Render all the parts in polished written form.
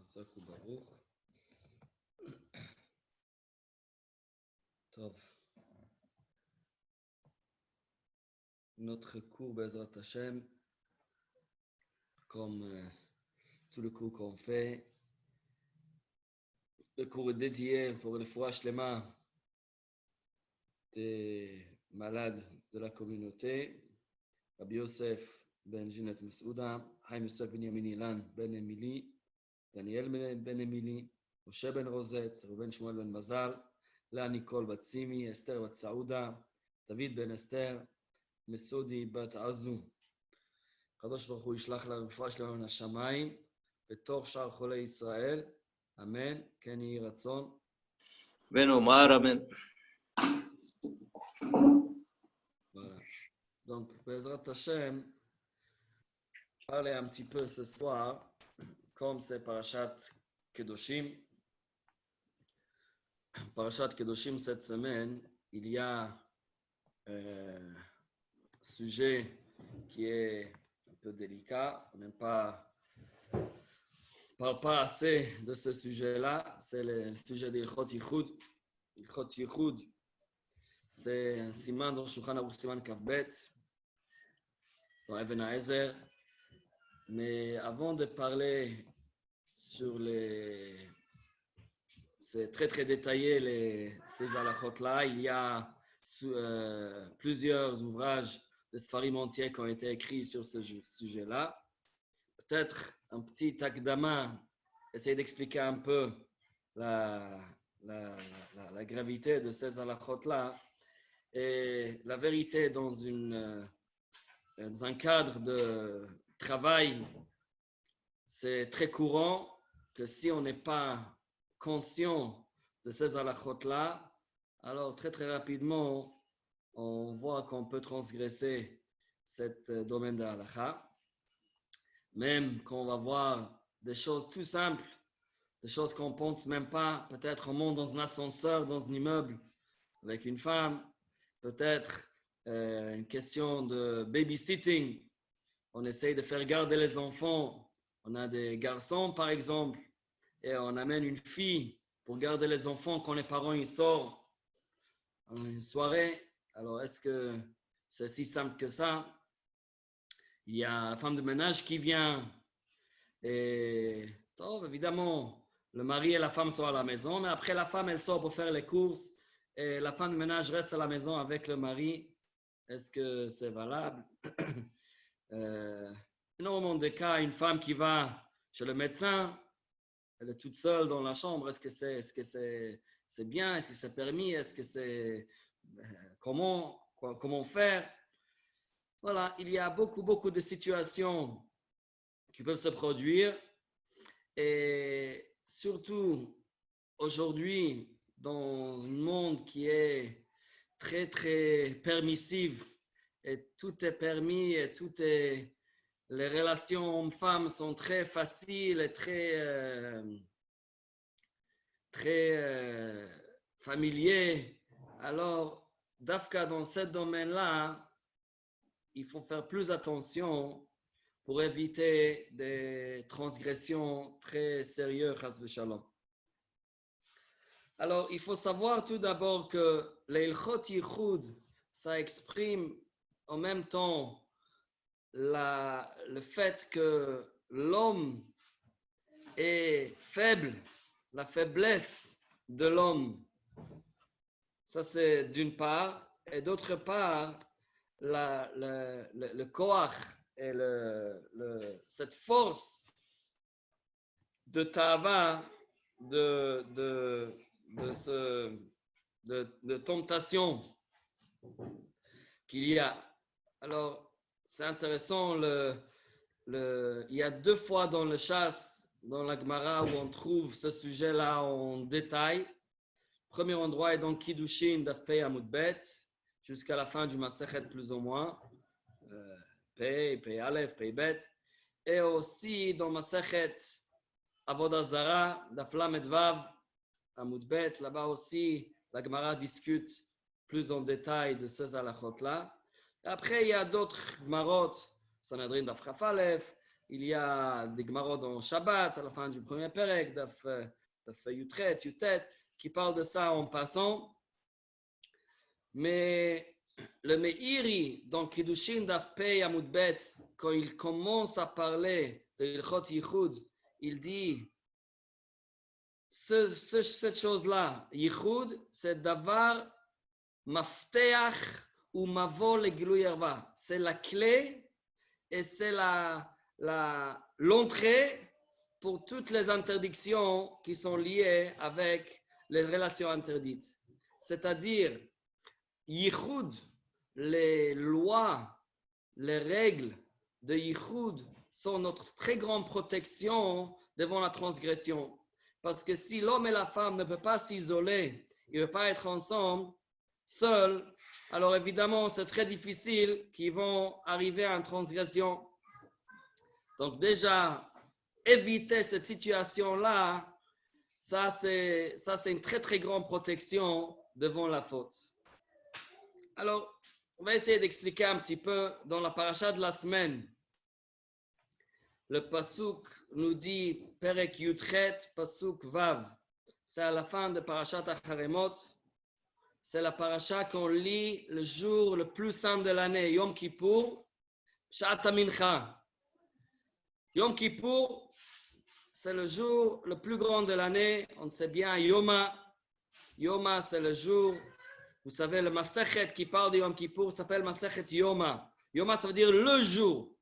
חזק וברוך. טוב. Notre cours Bezrat Hashem, comme tous les cours qu'on fait, le cours est dédié pour le foie Shlema des malades de la communauté. Rabbi Yosef ben Jinet Mesouda, Haim Yosef ben Yamin Ilan ben Emili, Daniel ben Emili, Moshe ben Rosette, Reuben Shmuel ben Mazal, Lea Nicole bat Simi, Esther bat Saouda, David ben Esther, מסודי בת עזו. הקדוש ברוך הוא ישלח לה רפואה שלמה מן השמיים בתוך שאר חולי ישראל. אמן. כן יהי רצון. ונאמר אמן. Voilà. Donc, Bezrat Hashem, parler un petit peu ce soir, comme c'est Parashat Kedoshim. Parashat Kedoshim cette semaine, il y a sujet qui est un peu délicat. On parle pas assez de ce sujet-là. C'est le sujet d'Ilchot Yichud. Ilchot Yichud, c'est un siman dans Shulchan Aruch Siman Kavbet, dans Even HaEzer. Mais avant de parler sur c'est très très détaillé ces halachot-là, il y a plusieurs ouvrages de Sfarim entiers qui ont été écrits sur ce sujet-là. Peut-être un petit akdama, essayer d'expliquer un peu la gravité de ces halachot-là. Et la vérité, dans un cadre de travail, c'est très courant que si on n'est pas conscient de ces halachot-là, alors très très rapidement, on voit qu'on peut transgresser ce domaine de halakha. Même quand on va voir des choses tout simples, des choses qu'on ne pense même pas, peut-être on monte dans un ascenseur, dans un immeuble avec une femme, peut-être une question de babysitting, on essaye de faire garder les enfants, on a des garçons par exemple, et on amène une fille pour garder les enfants quand les parents ils sortent à une soirée. Alors, est-ce que c'est si simple que ça? Il y a la femme de ménage qui vient et, évidemment, le mari et la femme sont à la maison, mais après, la femme, elle sort pour faire les courses et la femme de ménage reste à la maison avec le mari. Est-ce que c'est valable? Énormément de cas, une femme qui va chez le médecin, elle est toute seule dans la chambre. Est-ce que c'est bien? Est-ce que c'est permis? Est-ce que c'est... Comment faire? Voilà, il y a beaucoup de situations qui peuvent se produire et surtout aujourd'hui dans un monde qui est très très permissif et tout est permis et les relations hommes-femmes sont très faciles et très familiers. Alors, d'Afka, dans ce domaine-là, il faut faire plus attention pour éviter des transgressions très sérieuses, chas v'shalom. Alors, il faut savoir tout d'abord que l'Ilchot Yichud, ça exprime en même temps le fait que l'homme est faible, la faiblesse de l'homme. Ça, c'est d'une part. Et d'autre part, le koach et cette force de tava, de tentation qu'il y a. Alors, c'est intéressant, il y a 2 fois dans le chasse, dans la Gemara, où on trouve ce sujet-là en détail. Premier endroit est dans Kiddushin Daf Pei Amud Bet, jusqu'à la fin du Masechet plus ou moins. Pei Aleph, Pei Bet. Et aussi dans Masechet Avodah Zara, Daf Lamed Vav, Amud Bet. Là-bas aussi, la Gemara discute plus en détail de ces halachot-là. Après, il y a d'autres Gemarot, Sanhedrin Daf Chaf Aleph, il y a des Gemarot dans Shabbat, à la fin du premier Perek, Daf Yutret, Yutet, qui parlent de ça en passant. Mais le Meiri, dans Kiddushin Daf Pei Amud Bet, quand il commence à parler de Ilchot Yichud, il dit cette chose-là, Yichud, c'est Davar Mafteach ou Mavo le Gilui Erva. C'est la clé et c'est l'entrée pour toutes les interdictions qui sont liées avec les relations interdites. C'est-à-dire, Yichud, les lois, les règles de Yichud sont notre très grande protection devant la transgression. Parce que si l'homme et la femme ne peuvent pas s'isoler, ils ne peuvent pas être ensemble, seuls, alors évidemment, c'est très difficile qu'ils vont arriver à une transgression. Donc déjà, éviter cette situation-là, ça c'est une très très grande protection devant la faute. Alors, on va essayer d'expliquer un petit peu dans la paracha de la semaine. Le pasuk nous dit Perek Yutchet, pasuk Vav. C'est à la fin de parashat Acharemot. C'est la paracha qu'on lit le jour le plus saint de l'année, Yom Kippour, Shat HaMincha. Yom Kippour, c'est le jour le plus grand de l'année. On sait bien, Yoma. Yoma, c'est le jour, vous savez, le Masechet qui parle de Yom Kippour s'appelle Masechet Yoma. Yoma, ça veut dire le jour.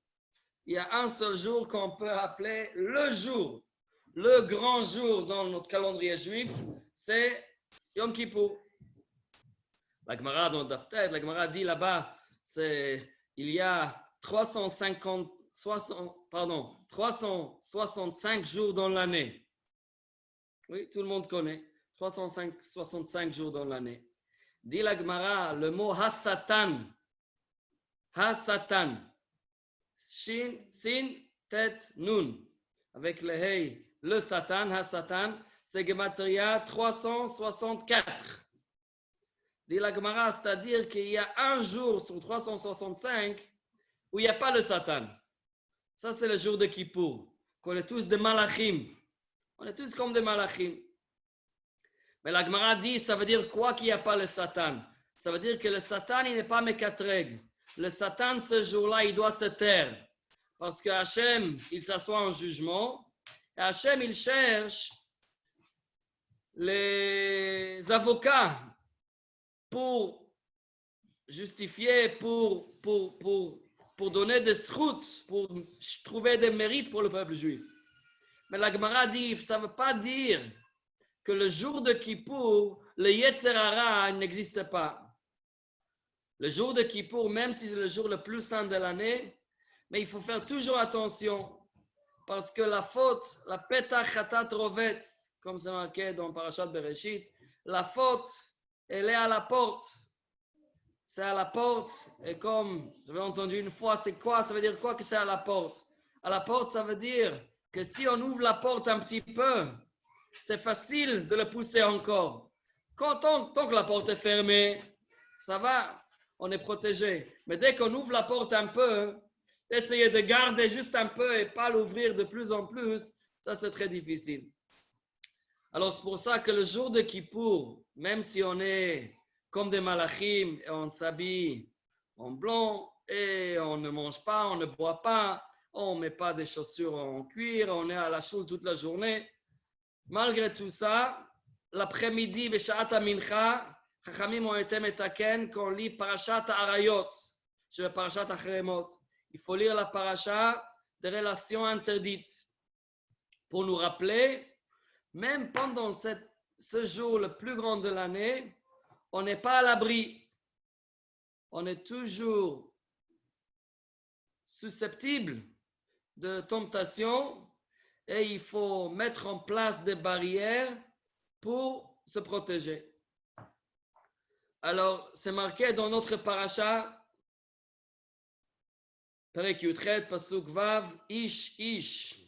Il y a un seul jour qu'on peut appeler le jour. Le grand jour dans notre calendrier juif, c'est Yom Kippour. La Gemara dans le Daftet, la Gemara dit là-bas, il y a 365 jours dans l'année. Oui, tout le monde connaît. 365 jours dans l'année. Dit la Gemara, le mot Hasatan. Hasatan. Shin, Sin, Tet, Nun. Avec le Hey, le Satan, Hasatan, c'est Gematria 364. Dit la Gemara, c'est-à-dire qu'il y a un jour sur 365 où il n'y a pas le Satan. Ça, c'est le jour de Kippour. On est tous des malachim. On est tous comme des malachim. Mais la Gemara dit, ça veut dire quoi qu'il n'y a pas le Satan? Ça veut dire que le Satan, il n'est pas Mekatreg. Le Satan, ce jour-là, il doit se taire. Parce que Hachem, il s'assoit en jugement. Et Hachem, il cherche les avocats pour justifier, pour donner des schouts, pour trouver des mérites pour le peuple juif. Mais la Gemara dit, ça ne veut pas dire que le jour de Kippour, le Yetzer Hara n'existe pas. Le jour de Kippour, même si c'est le jour le plus saint de l'année, mais il faut faire toujours attention, parce que la faute, la Petach Chatat Rovet, comme c'est marqué dans Parashat Bereshit, la faute, elle est à la porte. C'est à la porte, et comme j'avais entendu une fois, c'est quoi? Ça veut dire quoi que c'est à la porte? À la porte, ça veut dire que si on ouvre la porte un petit peu, c'est facile de le pousser encore. Tant que la porte est fermée, ça va, on est protégé. Mais dès qu'on ouvre la porte un peu, essayer de garder juste un peu et pas l'ouvrir de plus en plus, ça c'est très difficile. Alors c'est pour ça que le jour de Kippour, même si on est comme des malachim et on s'habille en blanc et on ne mange pas, on ne boit pas, on ne met pas des chaussures en cuir, on est à la choule toute la journée. Malgré tout ça, l'après-midi, Beshat HaMincha, Chachamim ont été metaken qu'on lit Parashat Arayot, sur Parashat Acharemot. Il faut lire la paracha des relations interdites pour nous rappeler, même pendant ce jour le plus grand de l'année, on n'est pas à l'abri. On est toujours susceptible de tentation et il faut mettre en place des barrières pour se protéger. Alors, c'est marqué dans notre paracha, Perek Yutchet, Pasuk Vav, Ish.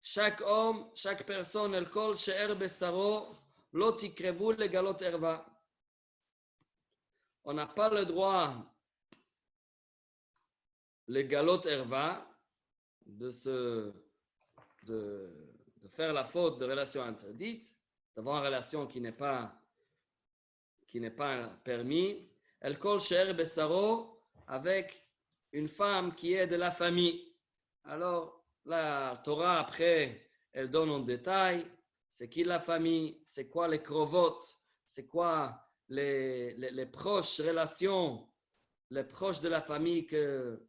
Chaque homme, chaque personne, el kol she'er besaro, lo tikrevu legalot erva. On n'a pas le droit, le galot erva, de faire la faute de relation interdite, d'avoir une relation qui n'est pas permis, elle kol she'er besaro, avec une femme qui est de la famille. Alors, la Torah, après, elle donne en détail, c'est qui la famille, c'est quoi les krovot, c'est quoi les proches relations, les proches de la famille, que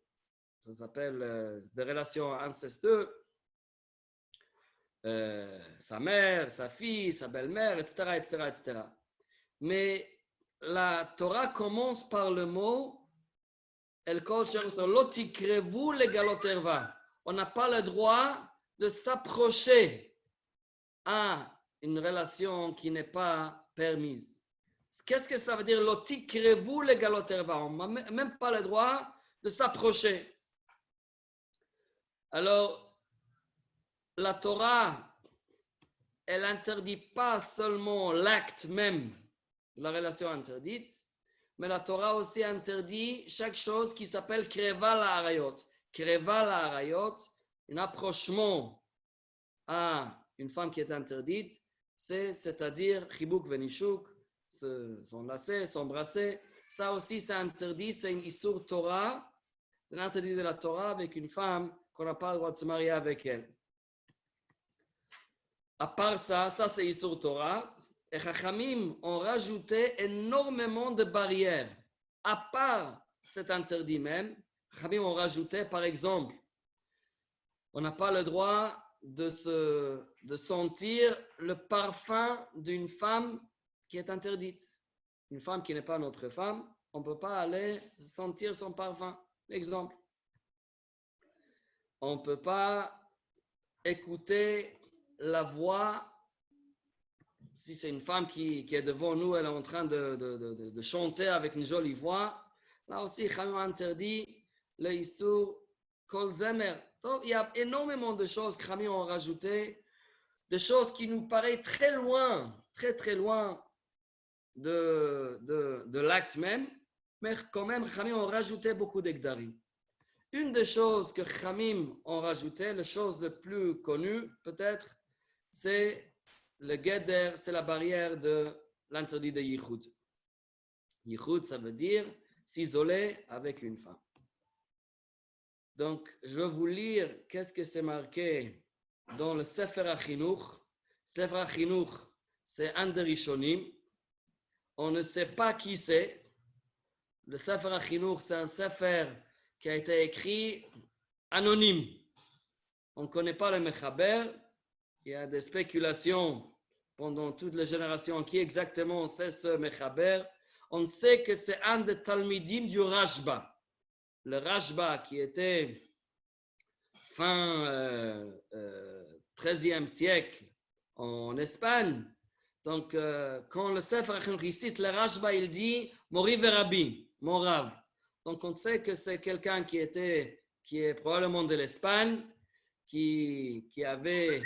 ça s'appelle des relations incestueuses, sa mère, sa fille, sa belle-mère, etc., etc., etc. Mais la Torah commence par le mot on n'a pas le droit de s'approcher à une relation qui n'est pas permise. Qu'est-ce que ça veut dire lotikrevu le galoterva? On n'a même pas le droit de s'approcher. Alors, la Torah, elle n'interdit pas seulement l'acte même de la relation interdite, mais la Torah aussi interdit chaque chose qui s'appelle kreva la harayot. Kreva la harayot, un approchement à une femme qui est interdite, c'est-à-dire chibuk venishuk, s'enlacer, s'embrasser. Ça aussi, c'est interdit, c'est une issur Torah, c'est un interdit de la Torah avec une femme qu'on n'a pas le droit de se marier avec elle. À part ça, c'est issur Torah. Et Chachamim ont rajouté énormément de barrières. À part cet interdit même, Chachamim ont rajouté, par exemple, on n'a pas le droit de sentir le parfum d'une femme qui est interdite. Une femme qui n'est pas notre femme, on ne peut pas aller sentir son parfum. Exemple. On ne peut pas écouter la voix. Si c'est une femme qui est devant nous, elle est en train de chanter avec une jolie voix, là aussi, Chachamim a interdit le issur kol zemer. Donc, il y a énormément de choses que Chachamim ont rajouté, des choses qui nous paraissent très loin, très très loin de l'acte même, mais quand même, Chachamim ont rajouté beaucoup d'egdarim. Une des choses que Chachamim ont rajouté, la chose la plus connue peut-être, c'est le Geder, c'est la barrière de l'interdit de Yichud. Yichud, ça veut dire s'isoler avec une femme. Donc, je vais vous lire qu'est-ce que c'est marqué dans le Sefer HaChinuch. Sefer HaChinuch, c'est un des Rishonim. On ne sait pas qui c'est. Le Sefer HaChinuch, c'est un Sefer qui a été écrit anonyme. On ne connaît pas le Mechaber. Il y a des spéculations pendant toutes les générations qui exactement c'est ce Mechaber. On sait que c'est un des Talmidim du Rashba. Le Rashba qui était fin 13e siècle en Espagne. Donc, quand le Sefer HaChinuch cite le Rashba, il dit « Mori verabi », mon Rav. Donc, on sait que c'est quelqu'un qui est probablement de l'Espagne, qui avait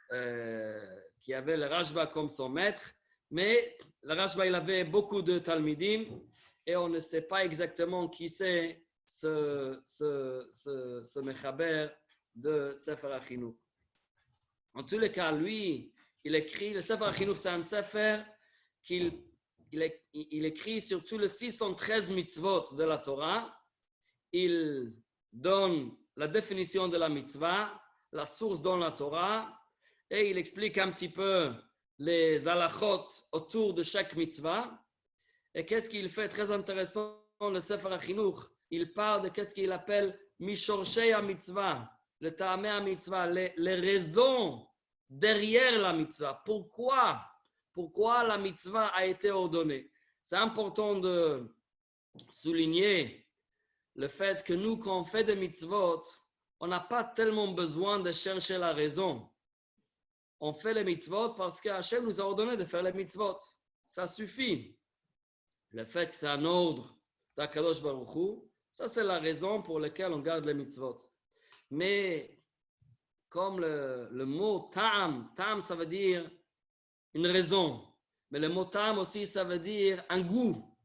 le Rashba comme son maître, mais le Rashba, il avait beaucoup de Talmidim et on ne sait pas exactement qui c'est ce Mechaber de Sefer HaChinuch. En tous les cas, lui, il écrit, le Sefer HaChinuch, c'est un Sefer qu'il écrit sur tous les 613 mitzvot de la Torah. Il donne la définition de la mitzvah, la source dans la Torah, et il explique un petit peu les halachot autour de chaque mitzvah. Et qu'est-ce qu'il fait très intéressant dans le Sefer HaChinuch? Il parle de qu'est-ce qu'il appelle Mishorshei HaMitzvah, le Ta'amei HaMitzvah, les raisons derrière la mitzvah. Pourquoi la mitzvah a été ordonnée? C'est important de souligner le fait que nous, quand on fait des mitzvot, on n'a pas tellement besoin de chercher la raison. On fait les mitzvot parce qu'Hachem nous a ordonné de faire les mitzvot. Ça suffit. Le fait que c'est un ordre d'Akadosh Baruch Hu, ça c'est la raison pour laquelle on garde les mitzvot. Mais comme le mot ta'am, ta'am ça veut dire une raison. Mais le mot ta'am aussi ça veut dire un goût.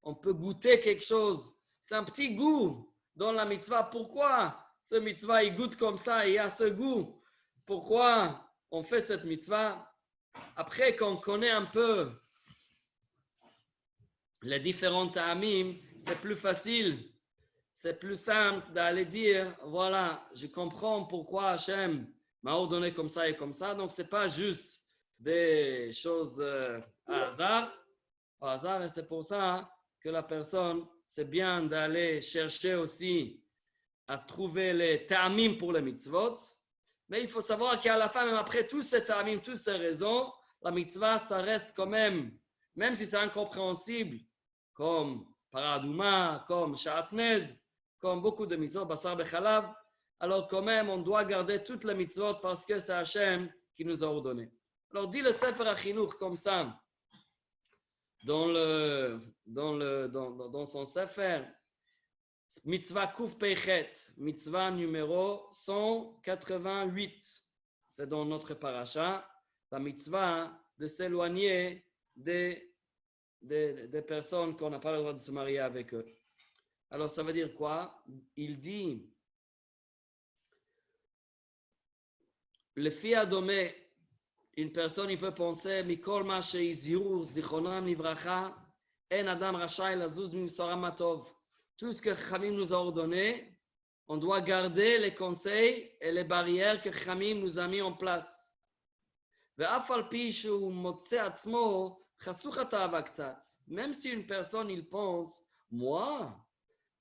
On peut goûter quelque chose. C'est un petit goût dans la mitzvah. Pourquoi ce mitzvah, il goûte comme ça, il a ce goût. Pourquoi on fait cette mitzvah? Après qu'on connaît un peu les différents ta'amim, c'est plus facile, c'est plus simple d'aller dire, voilà, je comprends pourquoi Hachem m'a ordonné comme ça et comme ça. Donc, ce n'est pas juste des choses au hasard, et c'est pour ça que la personne, c'est bien d'aller chercher aussi à trouver les ta'amim pour les mitzvot. Mais il faut savoir qu'à la fin, même après tous ces ta'amim, toutes ces raisons, la mitzvah, ça reste quand même si c'est incompréhensible, comme Paradouma, comme Sha'atnez, comme beaucoup de mitzvot, Basar Bechalav, alors quand même, on doit garder toutes les mitzvot parce que c'est Hachem qui nous a ordonné. Alors, dit le Sefer HaChinuch comme ça, dans son Sefer, Mitzvah Kuf Peichet, mitzvah numéro 188. C'est dans notre paracha, la mitzvah de s'éloigner des personnes qu'on n'a pas le droit de se marier avec eux. Alors, ça veut dire quoi? Il dit, le fiadomé, une personne, il peut penser, Mikol ma sheizirur zichronam livracha, en adam rachai lazuz misoram matov. Tout ce que Chachamim nous a ordonné, on doit garder les conseils et les barrières que Chachamim nous a mis en place. Même si une personne, il pense,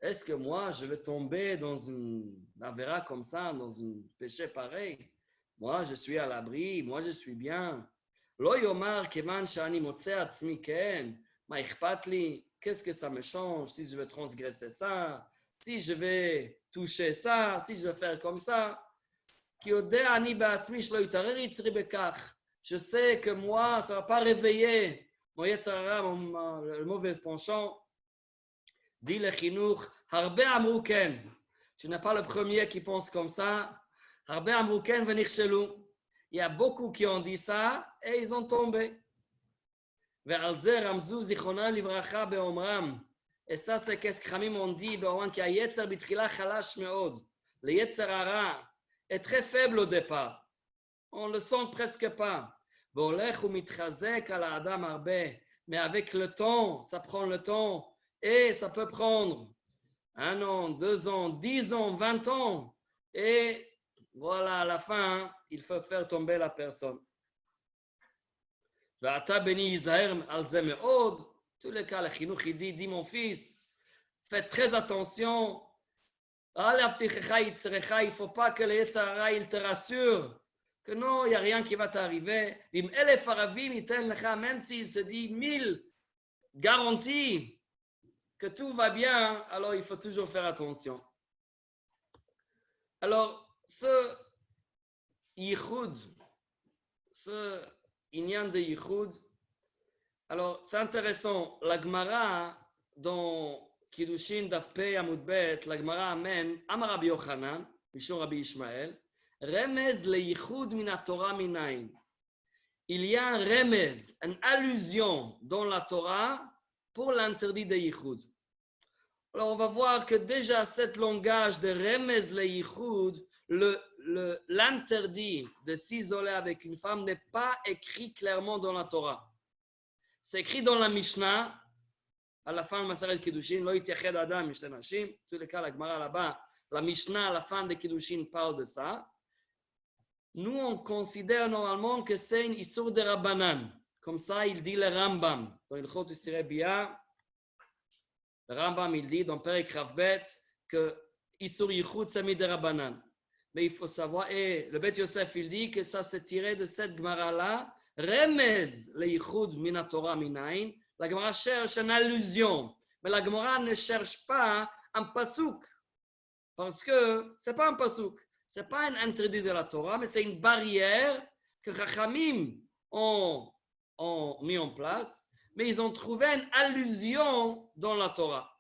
est-ce que moi, je vais tomber dans une avéra comme ça, dans un péché pareil? Moi, je suis à l'abri, moi, je suis bien. Lo yomar kevan shani motze atzmi ken, ma ichpat li. Qu'est-ce que ça me change si je vais transgresser ça, si je vais toucher ça, si je vais faire comme ça? Je sais que moi, ça ne va pas réveiller mon Yetzirah, le mauvais penchant. Dit le Chinuch, Harbe amru ken. Tu n'es pas le premier qui pense comme ça. Harbe amru ken venichshelu. Il y a beaucoup qui ont dit ça et ils ont tombé. Et ça, c'est qu'est-ce que Khamim ont dit, qu'il y a Yetzer Bitrila Chalash Meod. Le Yetzer Hara est très faible au départ. On ne le sent presque pas. Mais avec le temps, ça prend le temps. Et ça peut prendre 1 an, 2 ans, 10 ans, 20 ans. Et voilà, à la fin, il faut faire tomber la personne. ואתה בני ייזהר על זה מאוד, tout le cas, le Chinuch, il dit mon fils, fais très attention, il ne faut pas que le Yetzirah, il te rassure, que non, il n'y a rien qui va t'arriver, même s'il te dit 1000 garanties que tout va bien, alors il faut toujours faire attention. Alors, ce yichud, ce Inyan de Yichud. Alors, c'est intéressant. La Gemara, dans Kiddushin Daf Pei Amud Bet, la Gemara amène Amar Rabbi Yochanan, Mishon Rabbi Ishmael, Remez le Yichud min Torah minayin. Il y a un remez, une allusion dans la Torah pour l'interdit de Yichud. Alors, on va voir que déjà, cet langage de Remez le Yichud, l'interdit de s'isoler avec une femme n'est pas écrit clairement dans la Torah. C'est écrit dans la Mishnah, à la fin de Maseret Kiddushin, Lo yitached adam mishte nashim. Tous les cas, la Gemara là-bas, la Mishnah à la fin de Kiddushin parle de ça. Nous, on considère normalement que c'est une issur de Rabbanan. Comme ça, il dit le Rambam. Dans Ilchot Ussirei Bia, le Rambam, il dit dans Perek Ravbet que issur yichud, c'est mis de Rabbanan. Mais il faut savoir, et le Beth Yosef, il dit que ça s'est tiré de cette Gemara-là, Remez le Yichud min Torah minayin. La Gemara cherche une allusion, mais la Gemara ne cherche pas un pasouk, parce que ce n'est pas un pasouk, ce n'est pas un interdit de la Torah, mais c'est une barrière que Chachamim ont mis en place, mais ils ont trouvé une allusion dans la Torah.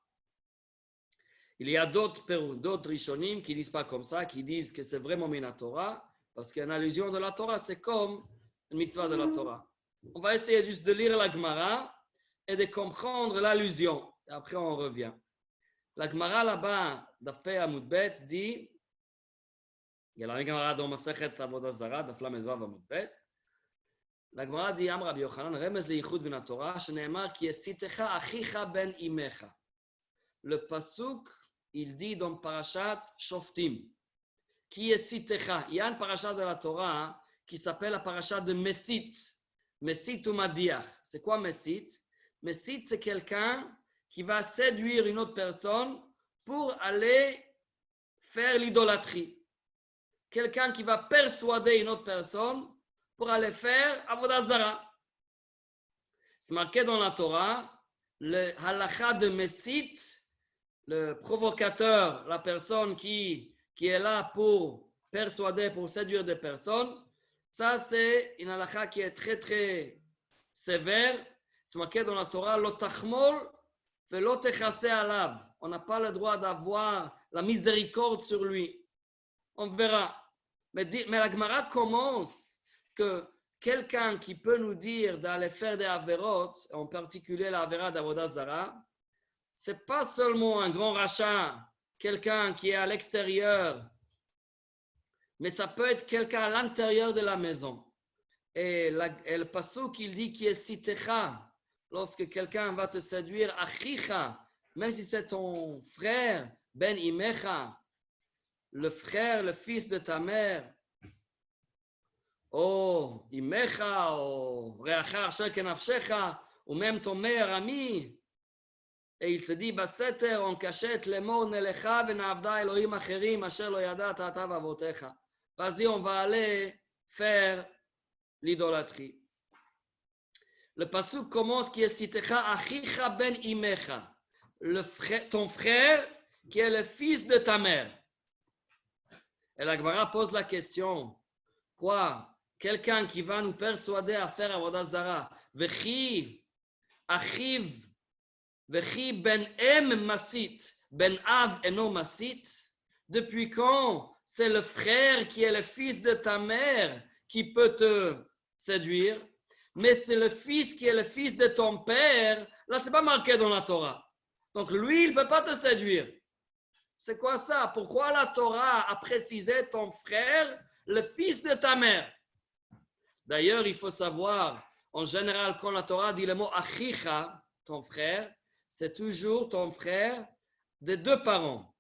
Il y a d'autres rishonim qui ne disent pas comme ça, qui disent que c'est vraiment mina Torah, parce qu'une allusion de la Torah, c'est comme une mitzvah de la Torah. On va essayer juste de lire la Gemara et de comprendre l'allusion. Et après, on revient. La Gemara là-bas, Daf Pei Amud Bet, dit Il y a la Gemara dans Masechet Avodah Zarah, daf lamed vav amud bet. La Gemara dit, Am Rabbi Yochanan, remez leichud ben Torah, sheneemar ki esitecha achicha ben imecha. Le pasuk, il dit dans Parashat Shoftim, qui esitecha. Il y a une parashat de la Torah qui s'appelle la parashat de Mesit. Mesit ou Madiach. C'est quoi Mesit? Mesit, c'est quelqu'un qui va séduire une autre personne pour aller faire l'idolâtrie. Quelqu'un qui va persuader une autre personne pour aller faire Avodah Zarah. C'est marqué dans la Torah, le halakha de Mesit, le provocateur, la personne qui est là pour persuader, pour séduire des personnes. Ça, c'est une halakha qui est très, très sévère. C'est marqué dans la Torah, lo tachmol velo techase alav. On n'a pas le droit d'avoir la miséricorde sur lui. On verra. Mais la Gemara commence que quelqu'un qui peut nous dire d'aller faire des averot, en particulier l'avera d'Avodah Zarah, c'est pas seulement un grand rachat, quelqu'un qui est à l'extérieur, mais ça peut être quelqu'un à l'intérieur de la maison. Et le pasuk il dit qui est sitecha, lorsque quelqu'un va te séduire, achicha, même si c'est ton frère, ben imecha, le frère, le fils de ta mère, ou imecha, ou reacha asher kenafshecha, ou même ton meilleur ami, et il te dit, Baseter, en cachette, les mots, nelecha, venavda Elohim acherim, asher lo yadata ata vavotecha. Vas-y, on va aller faire l'idolâtrie. Le pasuk commence qui est sitecha achicha ben imecha, ton frère qui est le fils de ta mère. Et la Gemara pose la question, quoi? Quelqu'un qui va nous persuader à faire Avodah Zarah, vechi achiv, vechi ben em masit, ben av eno masit. Depuis quand c'est le frère qui est le fils de ta mère qui peut te séduire, mais c'est le fils qui est le fils de ton père, là c'est pas marqué dans la Torah. Donc lui, il ne peut pas te séduire. C'est quoi ça? Pourquoi la Torah a précisé ton frère, le fils de ta mère? D'ailleurs, il faut savoir, en général, quand la Torah dit le mot achicha, ton frère, c'est toujours ton frère des deux parents.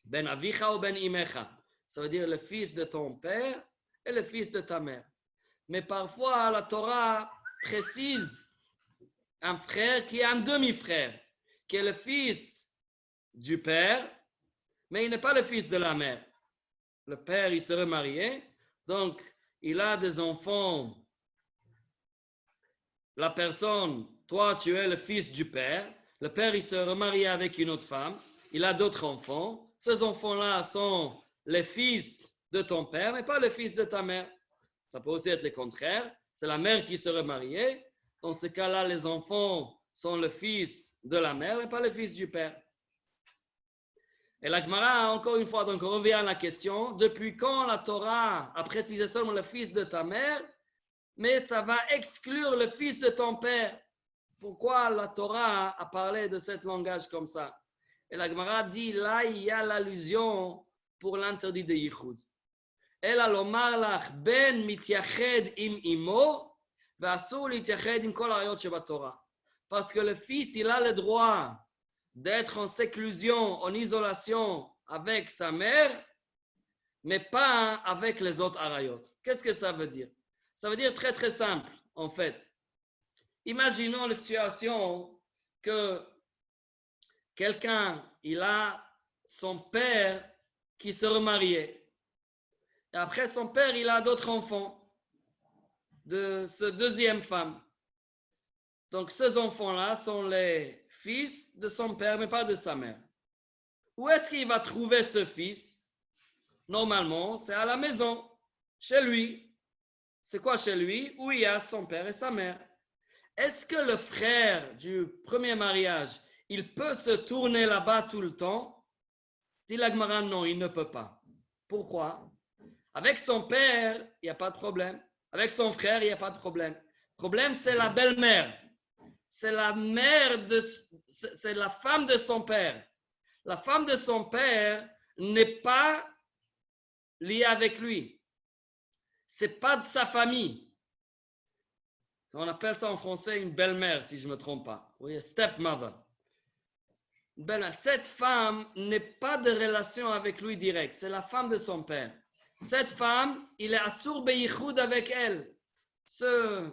Ben avicha ou ben imecha. Ça veut dire le fils de ton père et le fils de ta mère. Mais parfois, la Torah précise un frère qui est un demi-frère, qui est le fils du père, mais il n'est pas le fils de la mère. Le père, il serait marié, donc il a des enfants. La personne, toi, tu es le fils du père. Le père, il se remarie avec une autre femme. Il a d'autres enfants. Ces enfants-là sont les fils de ton père, mais pas le fils de ta mère. Ça peut aussi être le contraire. C'est la mère qui se remarie. Dans ce cas-là, les enfants sont le fils de la mère, mais pas le fils du père. Et la Gemara, encore une fois, donc on revient à la question, depuis quand la Torah a précisé seulement le fils de ta mère, mais ça va exclure le fils de ton père? Pourquoi la Torah a parlé de ce langage comme ça? Et la Gemara dit, là, il y a l'allusion pour l'interdit de Yichud. אלא לומר לך, בן מתייחד עם אמו, ואסור להתייחד עם כל העריות שבתורה. Parce que le fils, il a le droit d'être en séclusion, en isolation avec sa mère, mais pas avec les autres arayot. Qu'est-ce que ça veut dire? Ça veut dire très très simple, en fait. Imaginons la situation que quelqu'un, il a son père qui se remariait. Et après son père, il a d'autres enfants de ce deuxième femme. Donc ces enfants-là sont les fils de son père, mais pas de sa mère. Où est-ce qu'il va trouver ce fils? Normalement, c'est à la maison, chez lui. C'est quoi chez lui? Où il y a son père et sa mère. Est-ce que le frère du premier mariage, il peut se tourner là-bas tout le temps? Dit la Gemara, non, il ne peut pas. Pourquoi? Avec son père, il n'y a pas de problème. Avec son frère, il n'y a pas de problème. Le problème, c'est la belle-mère. C'est la femme de son père. La femme de son père n'est pas liée avec lui. C'est pas de sa famille. On appelle ça en français une belle-mère, si je ne me trompe pas. Oui, stepmother. Cette femme n'est pas de relation avec lui direct. C'est la femme de son père. Cette femme, il est assour beyichoud avec elle. Ce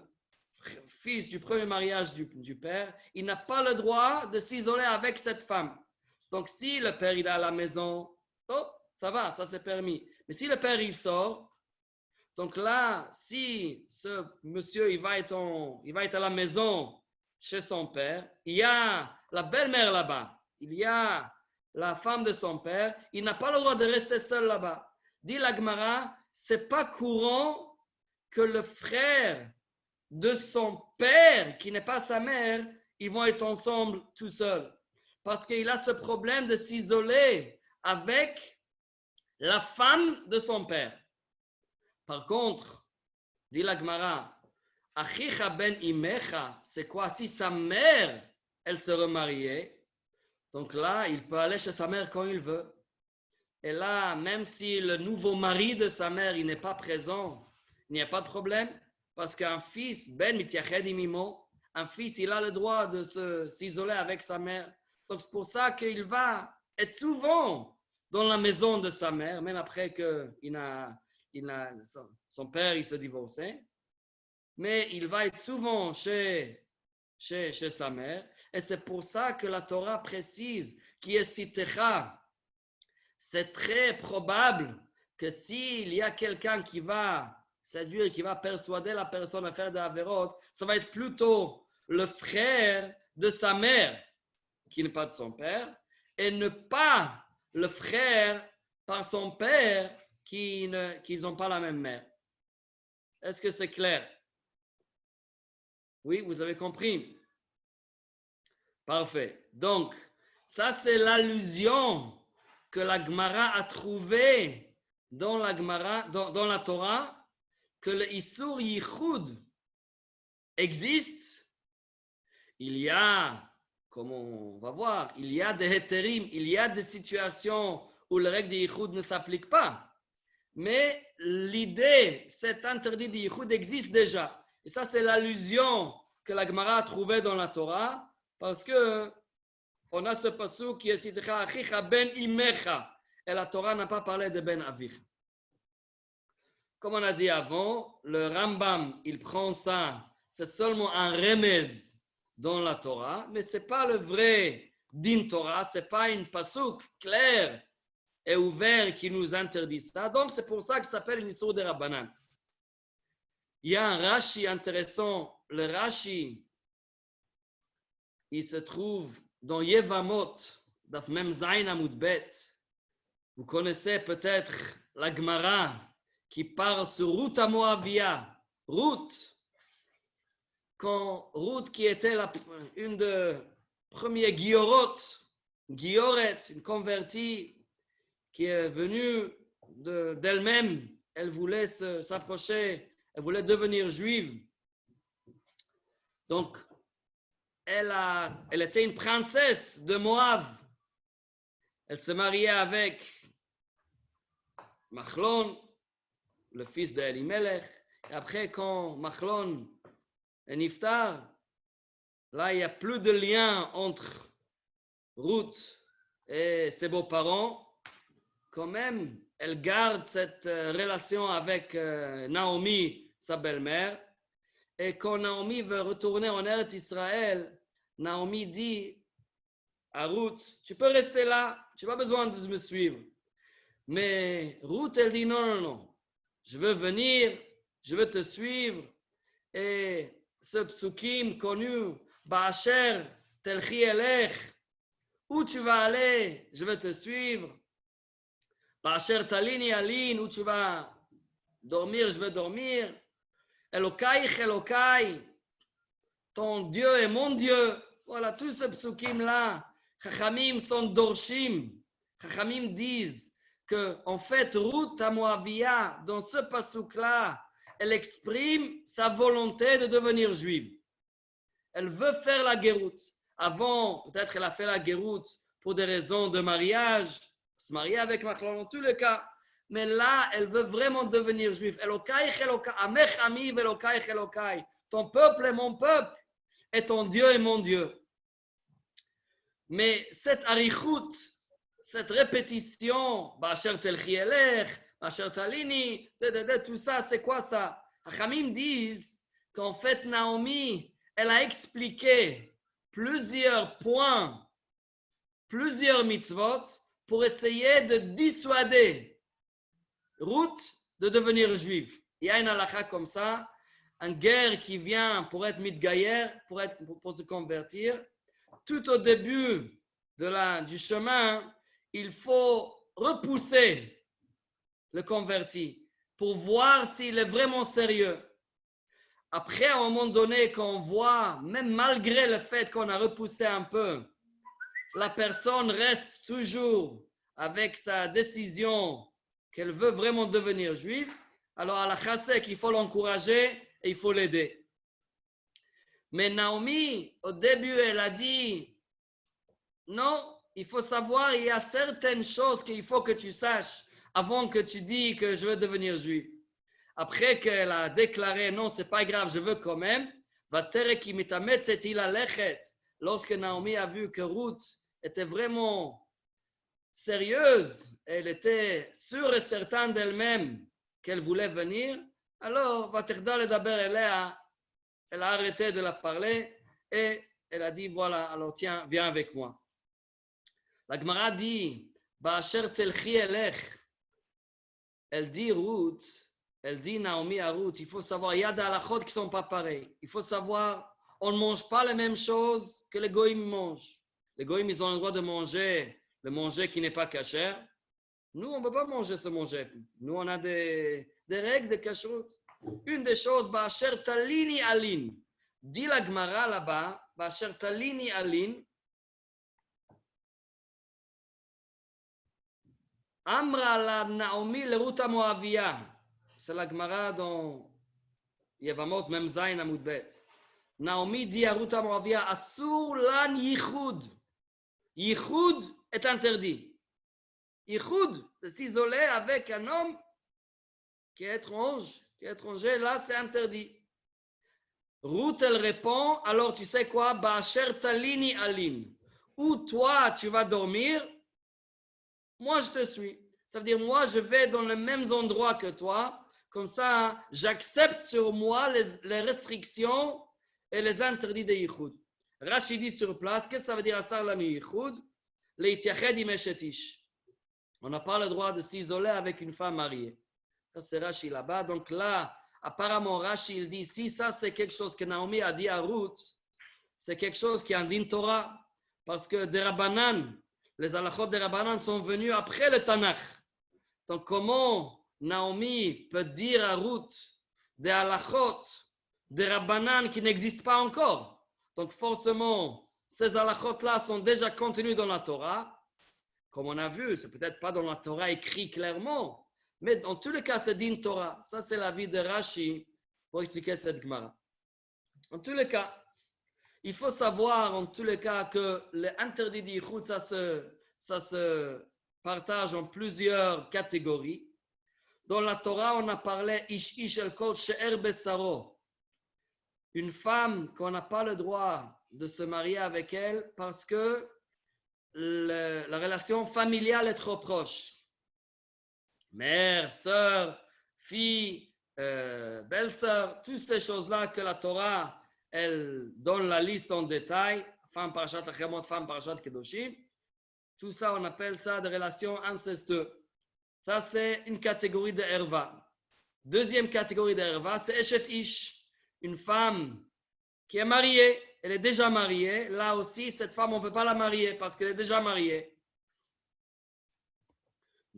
fils du premier mariage du père, il n'a pas le droit de s'isoler avec cette femme. Donc, si le père il est à la maison, oh, ça va, ça c'est permis. Mais si le père il sort, donc là, si ce monsieur il va être à la maison chez son père, il y a la belle-mère là-bas, il y a la femme de son père, il n'a pas le droit de rester seul là-bas. Dit la Gemara, c'est pas courant que le frère de son père, qui n'est pas sa mère, ils vont être ensemble tout seuls. Parce qu'il a ce problème de s'isoler avec la femme de son père. Par contre, dit la Gemara, Achicha ben imecha, c'est quoi? Si sa mère, elle se remariait, donc là, il peut aller chez sa mère quand il veut. Et là, même si le nouveau mari de sa mère, il n'est pas présent, il n'y a pas de problème. Parce qu'un fils, ben mitiyached imimo, un fils, il a le droit de s'isoler avec sa mère. Donc c'est pour ça qu'il va être souvent dans la maison de sa mère, même après que son père, il se divorçait. Mais il va être souvent chez sa mère. Et c'est pour ça que la Torah précise qui est sitecha. C'est très probable que s'il y a quelqu'un qui va séduire, qui va persuader la personne à faire des avérotes, ça va être plutôt le frère de sa mère, qui n'est pas de son père, et ne pas le frère par son père qui n'ont pas la même mère. Est-ce que c'est clair? Oui, vous avez compris? Parfait. Donc, ça c'est l'allusion que la Gemara a trouvée dans la Torah, que le Issur Yichud existe. Il y a, comme on va voir, il y a des hétérim, il y a des situations où le règle de Yichud ne s'applique pas. Mais l'idée, cet interdit de Yichud existe déjà. Et ça, c'est l'allusion que la Gemara a trouvée dans la Torah, parce que on a ce passage qui est Sitecha Achicha ben Imecha. Et la Torah n'a pas parlé de ben Avich. Comme on a dit avant, le Rambam, il prend ça, c'est seulement un remez dans la Torah, mais ce n'est pas le vrai din Torah, ce n'est pas une pasuk claire et ouverte qui nous interdit ça. Donc c'est pour ça que ça s'appelle une histoire de Rabbanan. Il y a un Rashi intéressant. Le Rashi, il se trouve dans Yevamot, Daf Mem Zayin Amud Bet. Vous connaissez peut-être la Gemara qui parle sur Ruth à Moavia. Ruth, quand Ruth qui était une des premières Guioret, une convertie qui est venue d'elle-même, elle voulait s'approcher, elle voulait devenir juive. Donc, elle était une princesse de Moab. Elle se mariait avec Machlon, le fils d'Elimelech. Et après, quand Machlon est niftar, là, il n'y a plus de lien entre Ruth et ses beaux-parents. Quand même, elle garde cette relation avec Naomi, sa belle-mère. Et quand Naomi veut retourner en Eretz Israël, Naomi dit à Ruth, tu peux rester là, tu n'as pas besoin de me suivre. Mais Ruth, elle dit non, je veux venir, je veux te suivre. Et ce psukim connu, Ba'asher telchi elech, où tu vas aller, je vais te suivre. Ba'asher talini alin, où tu vas dormir, je vais dormir. Elokai, ton Dieu est mon Dieu. Voilà, tout ce psukim-là, Chachamim sont dorshim. Chachamim disent que, en fait, Ruth à Moavia, dans ce pasuk-là, elle exprime sa volonté de devenir juive. Elle veut faire la guéroute. Avant, peut-être elle a fait la guéroute pour des raisons de mariage, se marier avec Machlon, en tous les cas. mais là, elle veut vraiment devenir juive. Elokai, Elokai, Amech, Ami, Elokai, Elokai. Ton peuple est mon peuple, et ton Dieu est mon Dieu. Mais cette arichut, cette répétition, Ba'asher telchi elech, Ba'asher talini, tout ça, c'est quoi ça? Hachamim disent qu'en fait, Naomi, elle a expliqué plusieurs points, plusieurs mitzvot, pour essayer de dissuader Ruth de devenir juive. Il y a une halakha comme ça, un guerre qui vient pour être mitgayer, pour se convertir. Tout au début du chemin, il faut repousser le converti pour voir s'il est vraiment sérieux. Après, à un moment donné, qu'on voit, même malgré le fait qu'on a repoussé un peu, la personne reste toujours avec sa décision qu'elle veut vraiment devenir juive, alors à la chassek, il faut l'encourager et il faut l'aider. Mais Naomi, au début, elle a dit, non, il faut savoir, il y a certaines choses qu'il faut que tu saches avant que tu dis que je veux devenir juif. Après qu'elle a déclaré, non, c'est pas grave, je veux quand même, lorsque Naomi a vu que Ruth était vraiment sérieuse, elle était sûre et certaine d'elle-même qu'elle voulait venir, alors elle a arrêté de la parler et elle a dit, voilà, alors tiens, viens avec moi. La Gemara dit, Ba'asher telchi elech, elle dit Ruth, elle dit Naomi à Ruth, il faut savoir, il y a des halachot qui ne sont pas pareils. Il faut savoir, on ne mange pas les mêmes choses que les goïms mangent. Les goïms, ils ont le droit de manger le manger qui n'est pas kasher. Nous, on ne peut pas manger ce manger. Nous, on a des règles de kashrut. Une des choses, Ba'asher talini alin. Dit la Gemara là-bas, Ba'asher talini alin, Amra la Naomi le Ruth Moavia. C'est la Gemara dans Yevamot Mem Zayin Amud Bet. Naomi dit à Ruth Moavia, Asur lan yichud. Yichud est interdit. Yichud, de s'isoler avec un homme qui est étranger, là c'est interdit. Ruth elle répond, alors tu sais quoi, Ba'asher talini alin. Où toi tu vas dormir, moi je te suis. Ça veut dire, moi je vais dans les mêmes endroits que toi. Comme ça, j'accepte sur moi les restrictions et les interdits de Yichud. Rashi dit sur place, qu'est-ce que ça veut dire Asar lanu Yichud? Leitiached im eshet ish. On n'a pas le droit de s'isoler avec une femme mariée. Ça c'est Rashi là-bas. Donc là, apparemment Rashi il dit, si ça c'est quelque chose que Naomi a dit à Ruth, c'est quelque chose qui est en din Torah. Parce que des Rabbanan, les halachot des Rabbanan sont venus après le Tanakh. Donc comment Naomi peut dire à Ruth des halachot des Rabbanan qui n'existent pas encore? Donc forcément, ces halachot-là sont déjà contenus dans la Torah. Comme on a vu, c'est peut-être pas dans la Torah écrit clairement, mais dans tous les cas, c'est din Torah. Ça, c'est l'avis de Rashi pour expliquer cette Gemara. En tous les cas, il faut savoir en tous les cas que l'interdit d'Yichud, ça se partage en plusieurs catégories. Dans la Torah, on a parlé Ish el kol she'er besaro. Une femme qu'on n'a pas le droit de se marier avec elle parce que la relation familiale est trop proche. Mère, sœur, fille, belle-sœur, toutes ces choses-là que la Torah, elle donne la liste en détail, femme parashat Achemot, femme parashat Kedoshim, tout ça, on appelle ça des relations incestueuses. Ça, c'est une catégorie de Herva. Deuxième catégorie de Herva, c'est Eshet Ish, une femme qui est mariée, elle est déjà mariée. Là aussi, cette femme, on ne peut pas la marier parce qu'elle est déjà mariée.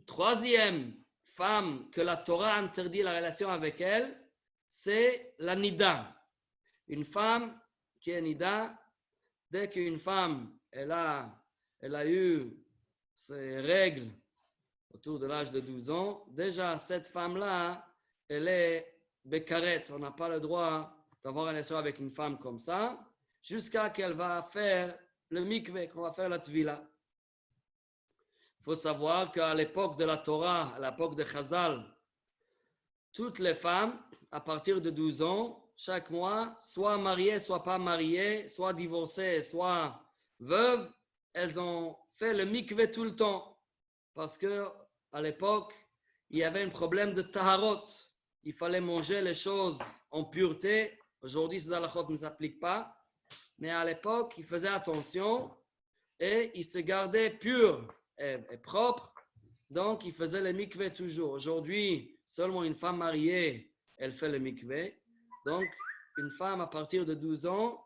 Troisième femme que la Torah interdit la relation avec elle, c'est la Nida. Une femme qui est Nida, dès qu'une femme, elle a eu ses règles autour de l'âge de 12 ans, déjà cette femme-là, elle est békaret. On n'a pas le droit d'avoir une relation avec une femme comme ça, jusqu'à qu'elle va faire le mikveh, qu'on va faire la tvila. faut savoir qu'à l'époque de la Torah, à l'époque de Chazal, toutes les femmes, à partir de 12 ans, chaque mois, soit mariées, soit pas mariées, soit divorcées, soit veuves, elles ont fait le mikvé tout le temps. Parce que à l'époque, il y avait un problème de taharot. Il fallait manger les choses en pureté. Aujourd'hui, ces halachot ne s'appliquent pas. Mais à l'époque, ils faisaient attention et ils se gardaient purs et propres. Donc, ils faisaient le mikvé toujours. Aujourd'hui, seulement une femme mariée, elle fait le mikvé. Donc, une femme à partir de 12 ans,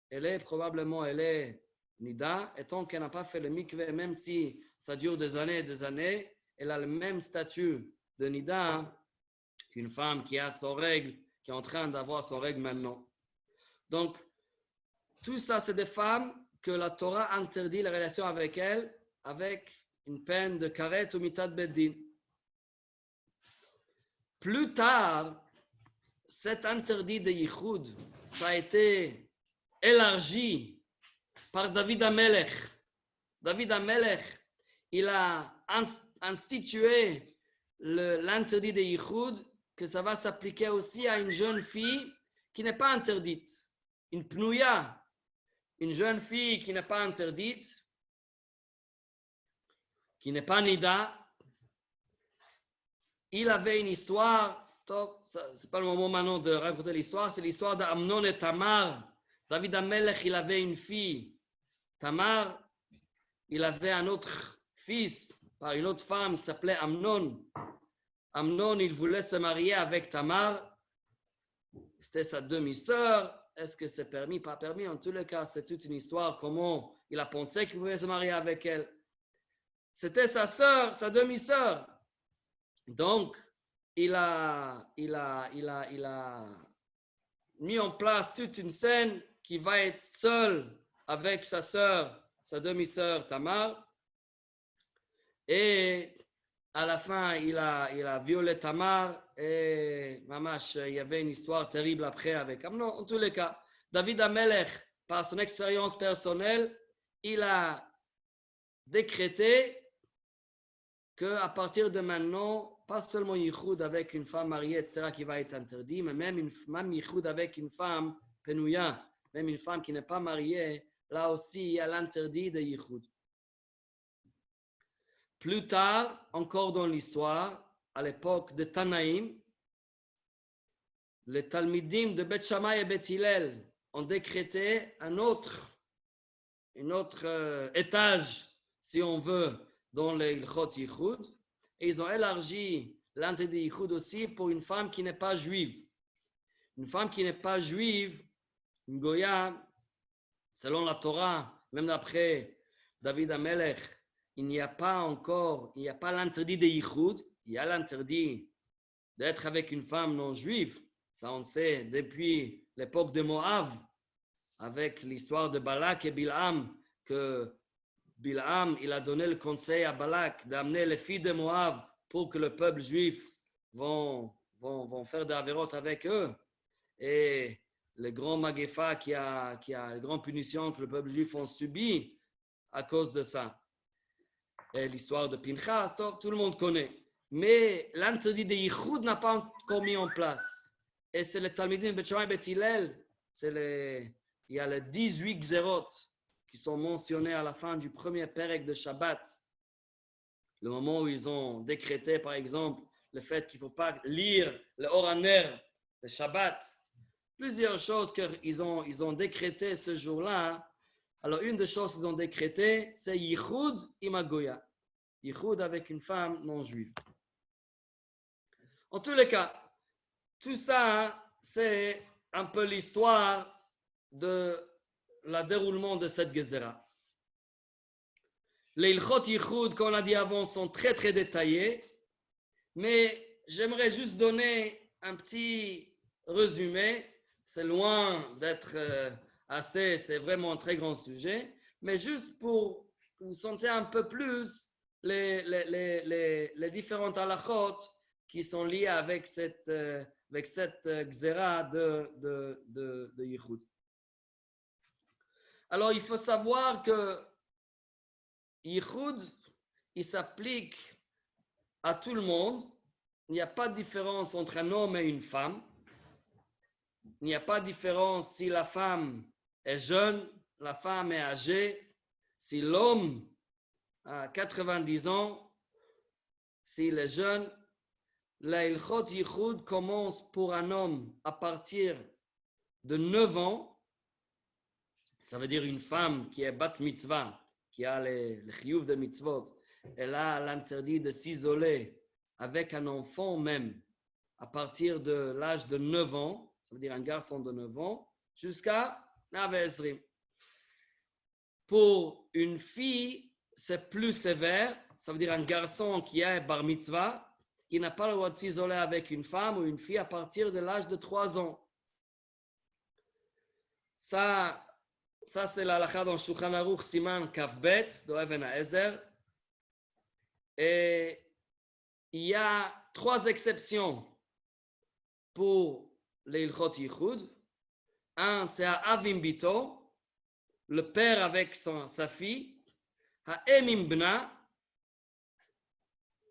elle est nida. Et tant qu'elle n'a pas fait le mikvé, même si ça dure des années, elle a le même statut de nida qu'une femme qui a son règle, qui est en train d'avoir son règle maintenant. Donc, tout ça, c'est des femmes que la Torah interdit la relation avec elles, avec une peine de karet ou mitad beddin. Plus tard, cet interdit de yichud, ça a été élargi par David Amelech. David Amelech, il a institué l'interdit de yichud, que ça va s'appliquer aussi à une jeune fille qui n'est pas interdite, une pnouya. Une jeune fille qui n'est pas interdite, qui n'est pas nida, il avait une histoire, ce n'est pas le moment maintenant de raconter l'histoire, c'est l'histoire d'Amnon et Tamar. David Amelech, il avait une fille, Tamar, il avait un autre fils par une autre femme qui s'appelait Amnon. Amnon, il voulait se marier avec Tamar, c'était sa demi-sœur. Est-ce que c'est permis, pas permis? En tous les cas, c'est toute une histoire, comment il a pensé qu'il pouvait se marier avec elle. C'était sa sœur, sa demi-sœur. Donc, il a mis en place toute une scène qui va être seul avec sa sœur, sa demi-sœur Tamar. Et à la fin, il a violé Tamar et Mamash, il y avait une histoire terrible après avec Amnon. En tous les cas, David Amelech, par son expérience personnelle, il a décrété qu'à partir de maintenant, pas seulement yichud avec une femme mariée, etc., qui va être interdit, mais même yichud avec une femme penouya, même une femme qui n'est pas mariée, là aussi, il y a l'interdit de yichud. Plus tard, encore dans l'histoire, à l'époque de Tanaïm, les Talmidim de Beth Shammai et Beth Hillel ont décrété un autre étage, si on veut, dans les Ilchot Yichud. Et ils ont élargi l'interdit Yichud aussi pour une femme qui n'est pas juive. Une femme qui n'est pas juive, une Goya, selon la Torah, même d'après David Amelech, il n'y a pas l'interdit de Yichud, il y a l'interdit d'être avec une femme non juive. Ça, on sait depuis l'époque de Moab, avec l'histoire de Balak et Bilham, que Bilham, il a donné le conseil à Balak d'amener les filles de Moab pour que le peuple juif vont faire des avérotes avec eux. Et le grand Magéfa les grandes punitions que le peuple juif a subi à cause de ça. Et l'histoire de Pinchas, tout le monde connaît. Mais l'interdit de Yichud n'a pas encore mis en place. Et c'est le Talmidim Beth Shammai et Beth Hillel, il y a les 18 Gzerot qui sont mentionnés à la fin du premier Perek de Shabbat. Le moment où ils ont décrété, par exemple, le fait qu'il ne faut pas lire le Oraner, le Shabbat. Plusieurs choses qu'ils ont décrété ce jour-là. Alors, une des choses qu'ils ont décrété, c'est Yichud imagoya. Yichud avec une femme non juive. En tous les cas, tout ça, c'est un peu l'histoire de le déroulement de cette Gezerah. Les Ilchot Yichud, comme on a dit avant, sont très très détaillés, mais j'aimerais juste donner un petit résumé. C'est loin d'être assez, c'est vraiment un très grand sujet, mais juste pour vous sentir un peu plus les différentes halachot qui sont liées avec cette Gzera de Yichud. Alors, il faut savoir que Yichud, il s'applique à tout le monde. Il n'y a pas de différence entre un homme et une femme. Il n'y a pas de différence si la femme est jeune, la femme est âgée, si l'homme a 90 ans, s'il est jeune. La Ilchot Yichud commence pour un homme à partir de 9 ans. Ça veut dire une femme qui est bat mitzvah, qui a les chiyuv de mitzvot. Elle a l'interdit de s'isoler avec un enfant même à partir de l'âge de 9 ans. Ça veut dire un garçon de 9 ans jusqu'à Navezrim. Pour une fille, c'est plus sévère. Ça veut dire un garçon qui est bar mitzvah, il n'a pas le droit de s'isoler avec une femme ou une fille à partir de l'âge de 3 ans. Ça c'est la halakha dans Shulchan Aruch Siman Kafbet de Even HaEzer. Et il y a 3 exceptions pour les Ilchot Yichud. Un, c'est à Avim Bito, le père avec sa fille. À Emim Bna,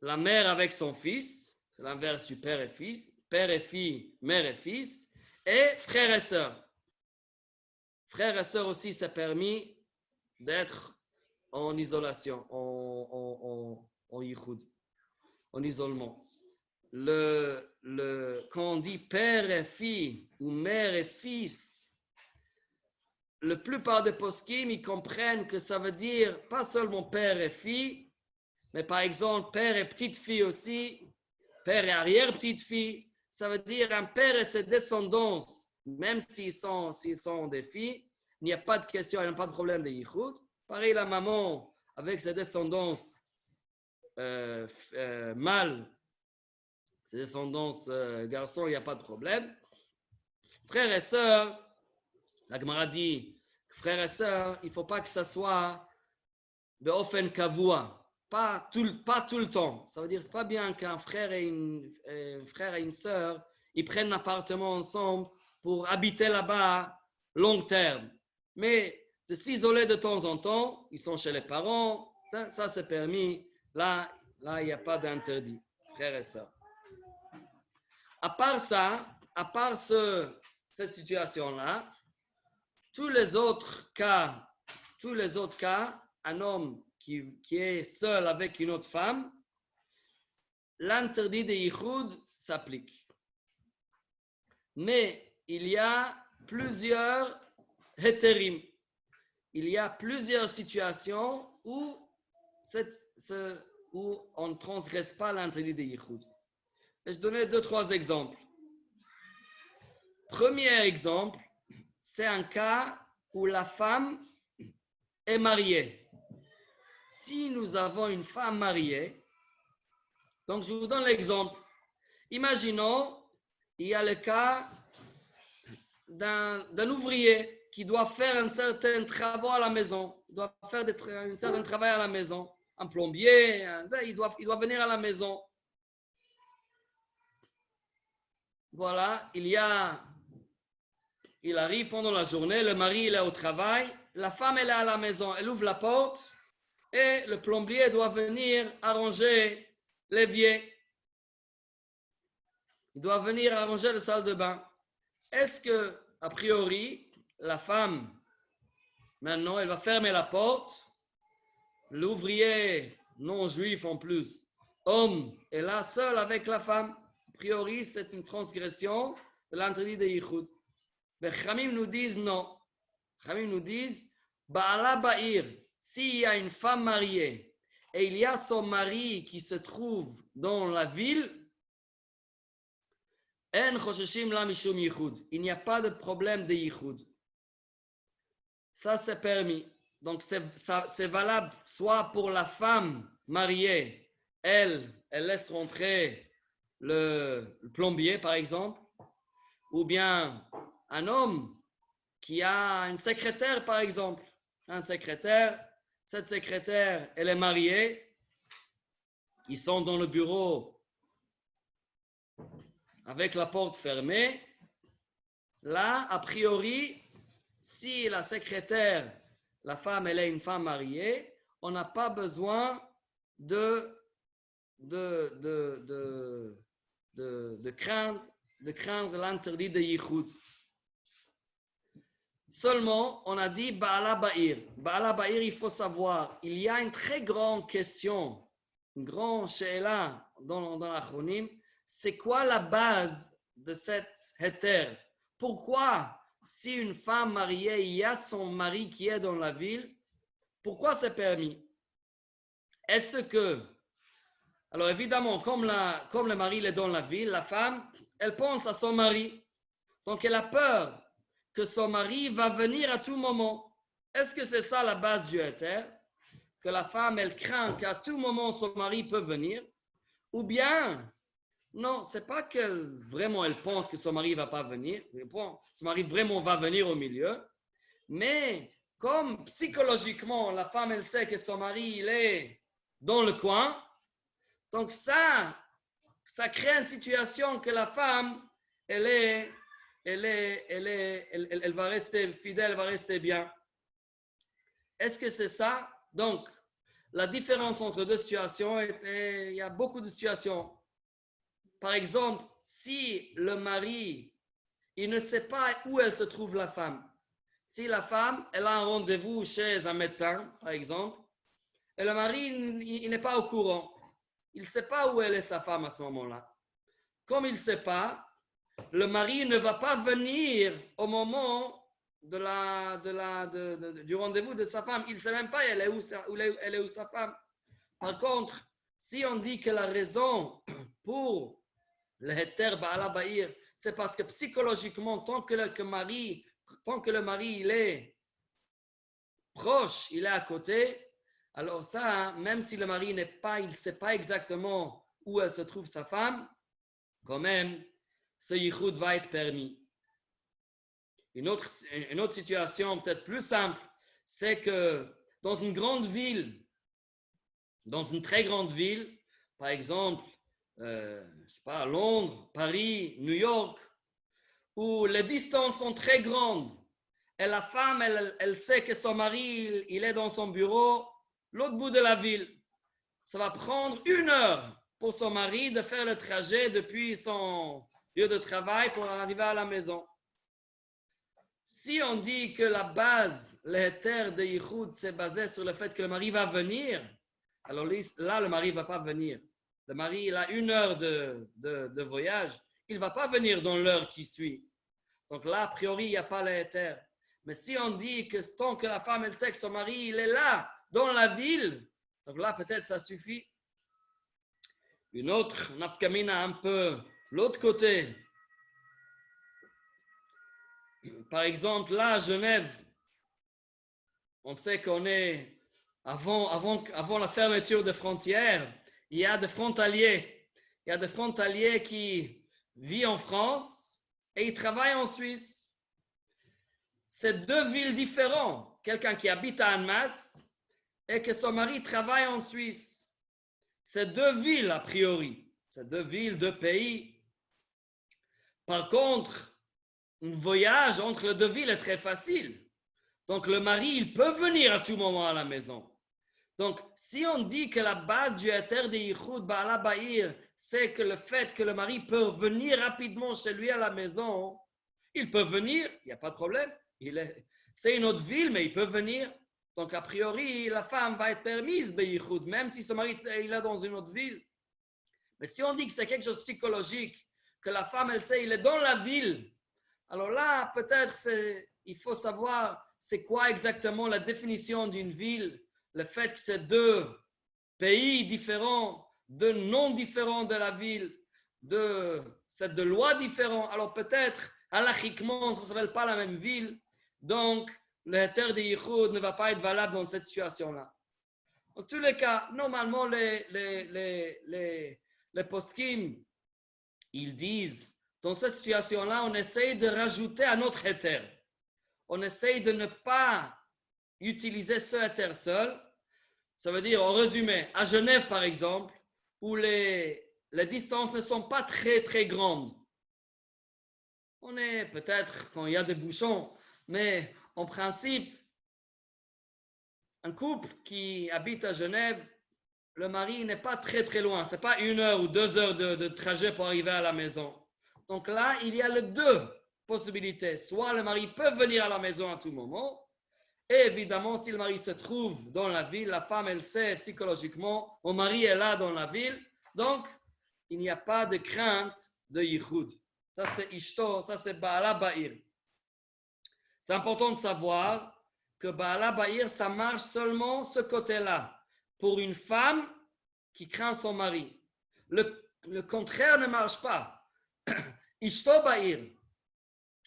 la mère avec son fils. C'est l'inverse du père et fils. Père et fille, mère et fils. Et frères et sœurs. Frères et sœurs aussi, c'est permis d'être en isolation, en yichud, en isolement. Quand on dit père et fille ou mère et fils, la plupart des poskim, ils comprennent que ça veut dire pas seulement père et fille, mais par exemple père et petite fille aussi, père et arrière-petite fille. Ça veut dire un père et ses descendants, même s'ils sont des filles, il n'y a pas de question, il n'y a pas de problème de yichud. Pareil, la maman avec ses descendants mâles, ses descendants garçons, il n'y a pas de problème. Frères et sœurs, la Gemara dit, frères et sœurs, il ne faut pas que ça soit de ofen kavua. Pas tout le temps. Ça veut dire que ce n'est pas bien qu'un frère et une sœur, ils prennent un appartement ensemble pour habiter là-bas long terme. Mais de s'isoler de temps en temps, ils sont chez les parents, ça c'est permis. Là, il n'y a pas d'interdit, frères et sœurs. À part ça, cette situation-là, tous les autres cas, un homme qui est seul avec une autre femme, l'interdit de yichud s'applique. Mais il y a plusieurs hétérim. Il y a plusieurs situations où on ne transgresse pas l'interdit de yichud. Je donne 2-3 exemples. Premier exemple, c'est un cas où la femme est mariée. Si nous avons une femme mariée, donc je vous donne l'exemple. Imaginons, il y a le cas d'un ouvrier qui doit faire un certain travail à la maison. Il doit faire un certain travail à la maison. Un plombier, il doit venir à la maison. Voilà, il arrive pendant la journée, le mari il est au travail, la femme elle est à la maison, elle ouvre la porte et le plombier doit venir arranger l'évier. Il doit venir arranger la salle de bain. Est-ce que, a priori, la femme, maintenant, elle va fermer la porte, l'ouvrier non juif en plus, homme, est là seul avec la femme. A priori, c'est une transgression de l'interdit de yichud. Les Khamim nous disent non. Les Khamim nous disent, Ba'ala Ba'ir, s'il y a une femme mariée et il y a son mari qui se trouve dans la ville, En chosheshim la mishum yichud. Il n'y a pas de problème de yichud. Ça, c'est permis. Donc, c'est valable soit pour la femme mariée, elle laisse rentrer le plombier, par exemple, ou bien un homme qui a une secrétaire, par exemple. Un secrétaire, cette secrétaire, elle est mariée, ils sont dans le bureau avec la porte fermée. Là, a priori, si la secrétaire, la femme, elle est une femme mariée, on n'a pas besoin de craindre l'interdit de Yichud. Seulement, on a dit Ba'ala Ba'ir. Ba'ala Ba'ir, il faut savoir, il y a une très grande question, une grande she'ela dans l'Achronim. C'est quoi la base de cette héter? Pourquoi, si une femme mariée, il y a son mari qui est dans la ville, pourquoi c'est permis? Est-ce que, alors évidemment, comme le mari est dans la ville, la femme, elle pense à son mari. Donc elle a peur que son mari va venir à tout moment. Est-ce que c'est ça la base du héter? Que la femme, elle craint qu'à tout moment son mari peut venir? Ou bien, non, c'est pas qu'elle vraiment elle pense que son mari va pas venir. Son mari vraiment va venir au milieu. Mais comme psychologiquement, la femme, elle sait que son mari, il est dans le coin. Donc ça crée une situation que la femme, elle va rester fidèle, elle va rester bien. Est-ce que c'est ça? Donc, la différence entre deux situations, il y a beaucoup de situations. Par exemple, si le mari, il ne sait pas où elle se trouve la femme. Si la femme, elle a un rendez-vous chez un médecin, par exemple, et le mari, il n'est pas au courant. Il ne sait pas où elle est sa femme à ce moment-là. Comme il ne sait pas, le mari ne va pas venir au moment du rendez-vous de sa femme. Il ne sait même pas elle est où sa femme. Par contre, si on dit que la raison pour le héter Ba'ala Ba'ir, c'est parce que psychologiquement, tant que le mari il est proche, il est à côté, alors ça, même si le mari il ne sait pas exactement où elle se trouve sa femme, quand même, ce yichud va être permis. Une autre situation peut-être plus simple, c'est que dans une grande ville, dans une très grande ville, par exemple, je sais pas, Londres, Paris, New York, où les distances sont très grandes, et la femme, elle sait que son mari, il est dans son bureau, l'autre bout de la ville. Ça va prendre 1 heure pour son mari de faire le trajet depuis son lieu de travail pour arriver à la maison. Si on dit que la base, l'héter de Yichud, c'est basé sur le fait que le mari va venir, alors là, le mari ne va pas venir. Le mari, il a 1 heure de voyage, il ne va pas venir dans l'heure qui suit. Donc là, a priori, il n'y a pas l'héter. Mais si on dit que tant que la femme, elle sait que son mari, il est là, dans la ville, donc là, peut-être ça suffit. Une autre nafkamina un peu l'autre côté. Par exemple, là, à Genève, on sait qu'on est, avant la fermeture des frontières, il y a des frontaliers. Il y a des frontaliers qui vivent en France et ils travaillent en Suisse. C'est 2 villes différentes. Quelqu'un qui habite à Annemasse et que son mari travaille en Suisse. C'est 2 villes, a priori. C'est 2 villes, 2 pays. Par contre, un voyage entre les 2 villes est très facile. Donc, le mari, il peut venir à tout moment à la maison. Donc, si on dit que la base du héter de Yichud Ba'ala Ba'ir, c'est que le fait que le mari peut venir rapidement chez lui à la maison, il peut venir, il n'y a pas de problème. C'est une autre ville, mais il peut venir. Donc, a priori, la femme va être permise de Yichud, même si son mari il est dans une autre ville. Mais si on dit que c'est quelque chose de psychologique, que la femme, elle sait, il est dans la ville, alors là, peut-être, il faut savoir c'est quoi exactement la définition d'une ville, le fait que c'est 2 pays différents, 2 noms différents de la ville, c'est 2 lois différentes. Alors peut-être, halachiquement, ça ne s'appelle pas la même ville. Donc, le héter de Yichud ne va pas être valable dans cette situation-là. En tous les cas, normalement, les poskim, ils disent, dans cette situation-là, on essaye de rajouter un autre héter. On essaye de ne pas utiliser ce héter seul. Ça veut dire, en résumé, à Genève, par exemple, où les distances ne sont pas très, très grandes. On est peut-être quand il y a des bouchons, mais en principe, un couple qui habite à Genève, le mari n'est pas très très loin. Ce n'est pas 1 heure ou 2 heures de trajet pour arriver à la maison. Donc là, il y a les deux possibilités. Soit le mari peut venir à la maison à tout moment. Et évidemment, si le mari se trouve dans la ville, la femme, elle sait psychologiquement, mon mari est là dans la ville. Donc, il n'y a pas de crainte de yichud. Ça, c'est ishto, ça, c'est Baala Ba'ir. C'est important de savoir que Baala Ba'ir, ça marche seulement ce côté-là. Pour une femme qui craint son mari. Le contraire ne marche pas. Ishto Ba'ir,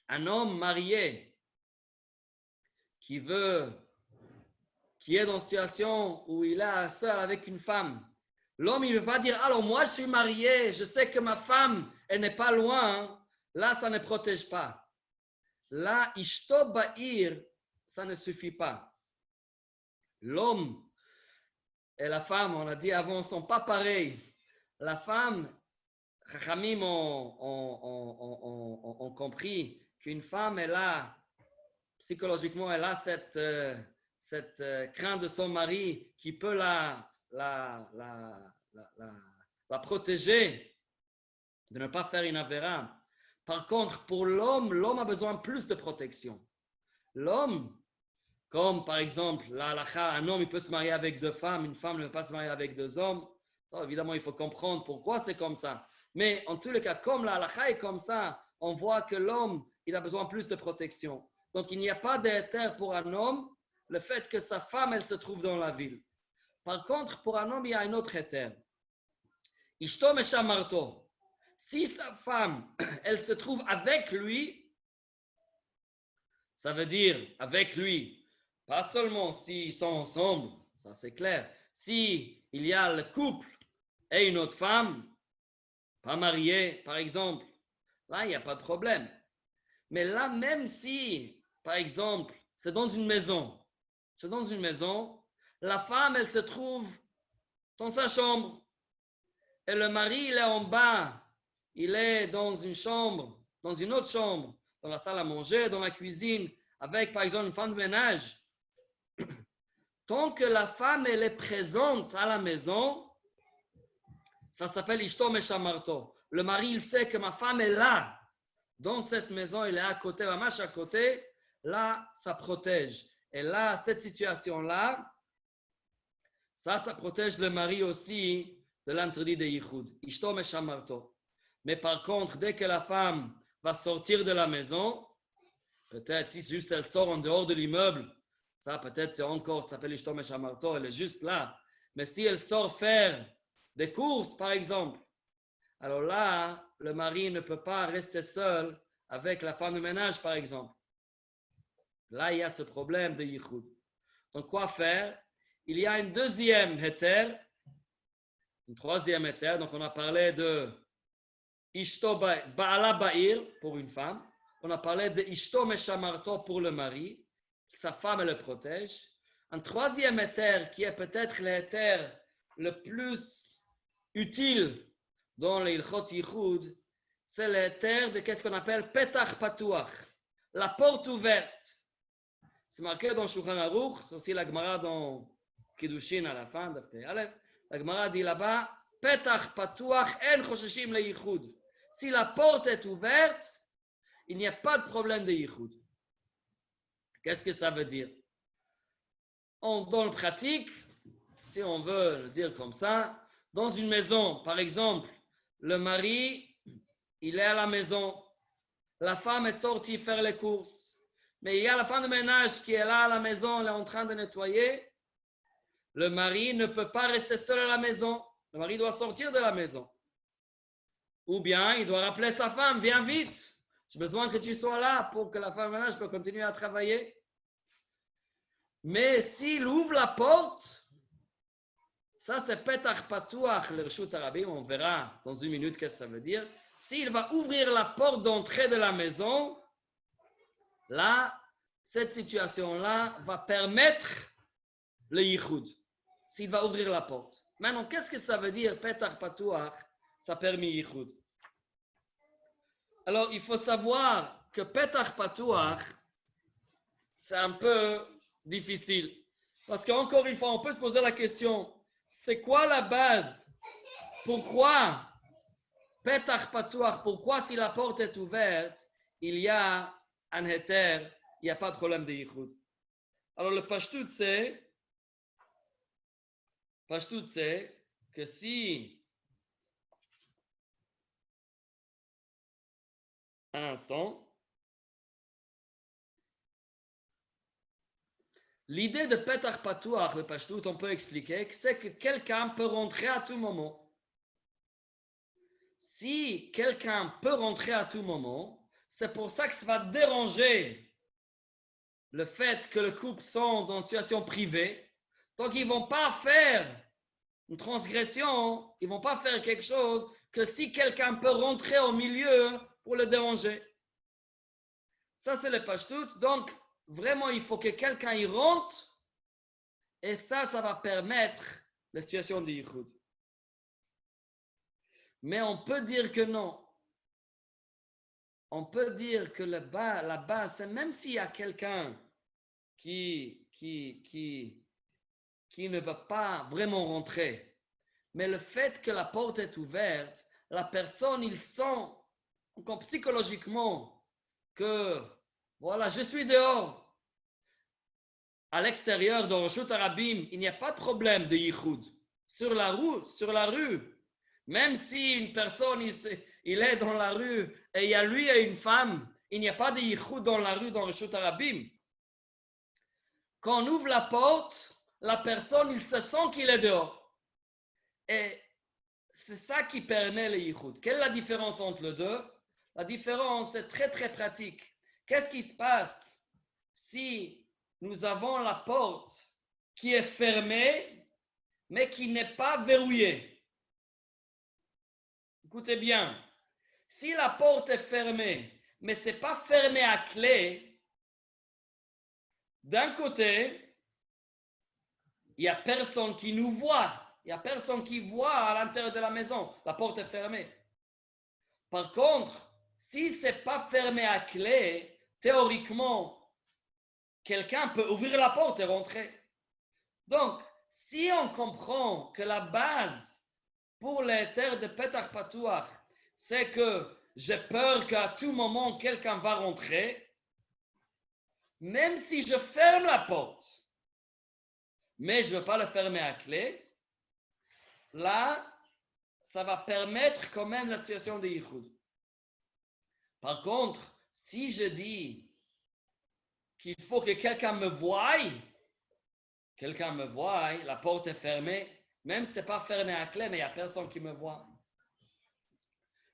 un homme marié qui est dans une situation où il est seul avec une femme. L'homme, il ne veut pas dire, alors moi je suis marié, je sais que ma femme, elle n'est pas loin. Là, ça ne protège pas. Là, Ishto Ba'ir, ça ne suffit pas. L'homme et la femme, on a dit avant, ne sont pas pareils. La femme, Chachamim ont compris qu'une femme, elle a, psychologiquement, elle a cette crainte de son mari qui peut la protéger de ne pas faire une avéra. Par contre, pour l'homme a besoin de plus de protection. L'homme, comme par exemple la halakha, un homme il peut se marier avec 2 femmes, une femme ne peut pas se marier avec 2 hommes. Alors, évidemment, il faut comprendre pourquoi c'est comme ça. Mais en tous les cas, comme la halakha est comme ça, on voit que l'homme, il a besoin de plus de protection. Donc, il n'y a pas d'éther pour un homme, le fait que sa femme, elle se trouve dans la ville. Par contre, pour un homme, il y a un autre éther. Ishto meshamarto. Si sa femme, elle se trouve avec lui, ça veut dire avec lui, pas seulement s'ils sont ensemble, ça c'est clair. Si il y a le couple et une autre femme, pas mariée, par exemple, là, il n'y a pas de problème. Mais là, même si, par exemple, c'est dans une maison, la femme, elle se trouve dans sa chambre et le mari, il est en bas, il est dans une chambre, dans une autre chambre, dans la salle à manger, dans la cuisine, avec, par exemple, une femme de ménage. Tant que la femme, elle est présente à la maison, ça s'appelle Ishto Meshamarto. Le mari, il sait que ma femme est là, dans cette maison, elle est à côté, la marche à côté, là, ça protège. Et là, cette situation-là, ça protège le mari aussi de l'interdit de Yichud. Ishto Meshamarto. Mais par contre, dès que la femme va sortir de la maison, peut-être si juste elle sort en dehors de l'immeuble, ça peut-être c'est encore, ça s'appelle Ishto Meshamarto, elle est juste là. Mais si elle sort faire des courses, par exemple, alors là, le mari ne peut pas rester seul avec la femme de ménage, par exemple. Là, il y a ce problème de Yichud. Donc, quoi faire? Il y a une deuxième héter, une troisième héter. Donc, on a parlé de Ishto Baala Ba'ir pour une femme. On a parlé de Ishto Meshamarto pour le mari. Sa femme, elle le protège. Un troisième héter qui est peut-être l'héter le plus utile dans les Ilchot Yichud, c'est l'héter de qu'est-ce qu'on appelle Petach Patuach, la porte ouverte. C'est marqué dans Shulchan Aruch, c'est aussi la Gemara dans Kiddushin à la fin, d'After Aleph. La Gemara dit là-bas, Petach Patuach en chosheshim le Yichud. Si la porte est ouverte, il n'y a pas de problème de Yichud. Qu'est-ce que ça veut dire? Dans le pratique, si on veut le dire comme ça, dans une maison, par exemple, le mari, il est à la maison, la femme est sortie faire les courses, mais il y a la femme de ménage qui est là à la maison, elle est en train de nettoyer. Le mari ne peut pas rester seul à la maison, le mari doit sortir de la maison. Ou bien, il doit rappeler sa femme, viens vite, j'ai besoin que tu sois là pour que la femme de ménage puisse continuer à travailler. Mais s'il ouvre la porte, ça c'est Petach Patuach, le Reshut Arabim, on verra dans une minute qu'est-ce que ça veut dire. S'il va ouvrir la porte d'entrée de la maison, là, cette situation-là va permettre le Yichud. S'il va ouvrir la porte. Maintenant, qu'est-ce que ça veut dire Petach Patuach, ça permet Yichud? Alors, il faut savoir que Petach Patuach, c'est un peu difficile. Parce qu'encore une fois, on peut se poser la question, c'est quoi la base? Pourquoi Petach Patuach? Pourquoi si la porte est ouverte, il y a un heter, il n'y a pas de problème de yichud? Alors le Pashtut c'est que si, un instant, l'idée de Petach Patuach, le Pashtut, on peut expliquer que c'est que quelqu'un peut rentrer à tout moment. Si quelqu'un peut rentrer à tout moment, c'est pour ça que ça va déranger le fait que le couple sont dans une situation privée. Donc, ils ne vont pas faire une transgression, ils ne vont pas faire quelque chose que si quelqu'un peut rentrer au milieu pour le déranger. Ça, c'est le Pashtut. Donc, vraiment, il faut que quelqu'un y rentre et ça va permettre la situation de Yichud. Mais on peut dire que non. On peut dire que la base, c'est même s'il y a quelqu'un qui ne va pas vraiment rentrer, mais le fait que la porte est ouverte, la personne, il sent psychologiquement que, voilà, je suis dehors. À l'extérieur, dans Reshut Harabim, il n'y a pas de problème de yichud. Sur la rue, même si une personne, il est dans la rue et il y a lui et une femme, il n'y a pas de yichud dans la rue, dans Reshut Harabim. Quand on ouvre la porte, la personne, il se sent qu'il est dehors. Et c'est ça qui permet le yichud. Quelle est la différence entre les deux? La différence est très très pratique. Qu'est-ce qui se passe si nous avons la porte qui est fermée, mais qui n'est pas verrouillée? Écoutez bien, si la porte est fermée, mais ce n'est pas fermé à clé, d'un côté, il n'y a personne qui nous voit. Il n'y a personne qui voit à l'intérieur de la maison. La porte est fermée. Par contre, si ce n'est pas fermé à clé, théoriquement, quelqu'un peut ouvrir la porte et rentrer. Donc, si on comprend que la base pour les terres de Petach Patuach, c'est que j'ai peur qu'à tout moment, quelqu'un va rentrer, même si je ferme la porte, mais je ne veux pas le fermer à clé, là, ça va permettre quand même la situation de Yichud. Par contre, si je dis qu'il faut que quelqu'un me voie, la porte est fermée, même si ce n'est pas fermé à clé, mais il n'y a personne qui me voit.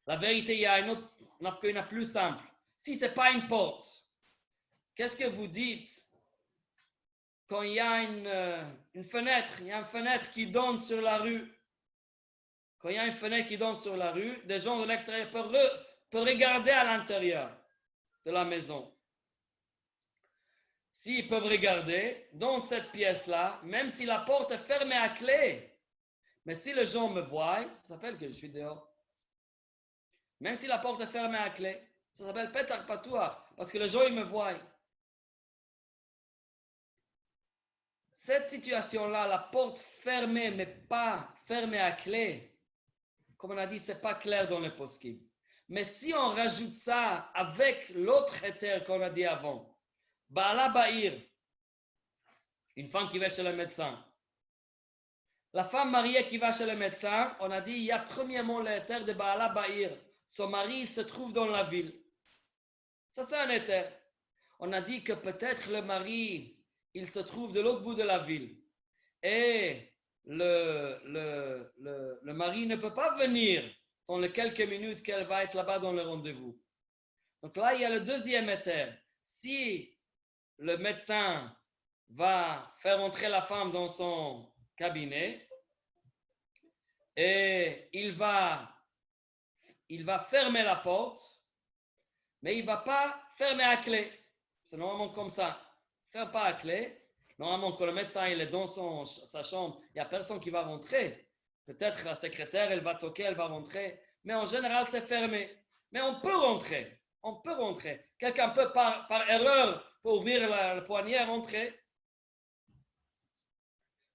La vérité, il y a une autre nafkina plus simple. Si ce n'est pas une porte, qu'est-ce que vous dites quand il y a une fenêtre, il y a une fenêtre qui donne sur la rue? Quand il y a une fenêtre qui donne sur la rue, des gens de l'extérieur peuvent regarder à l'intérieur de la maison. S'ils peuvent regarder dans cette pièce-là, même si la porte est fermée à clé, mais si les gens me voient, ça s'appelle que je suis dehors. Même si la porte est fermée à clé, ça s'appelle Petach Patuach, parce que les gens ils me voient. Cette situation-là, la porte fermée, mais pas fermée à clé, comme on a dit, c'est pas clair dans le poskim. Mais si on rajoute ça avec l'autre éther qu'on a dit avant, Baala Ba'ir, une femme qui va chez le médecin. La femme mariée qui va chez le médecin, on a dit, il y a premièrement l'éther de Baala Ba'ir. Son mari, il se trouve dans la ville. Ça, c'est un éther. On a dit que peut-être le mari, il se trouve de l'autre bout de la ville. Et le mari ne peut pas venir dans les quelques minutes qu'elle va être là-bas dans le rendez-vous. Donc là, il y a le deuxième éther. Si le médecin va faire entrer la femme dans son cabinet et il va fermer la porte, mais il ne va pas fermer à clé. C'est normalement comme ça. Ferme pas à clé. Normalement, quand le médecin il est dans sa chambre, il n'y a personne qui va rentrer. Peut-être la secrétaire, elle va toquer, elle va rentrer. Mais en général, c'est fermé. Mais on peut rentrer. On peut rentrer. Quelqu'un peut, par erreur, pour ouvrir le poignet, rentrer.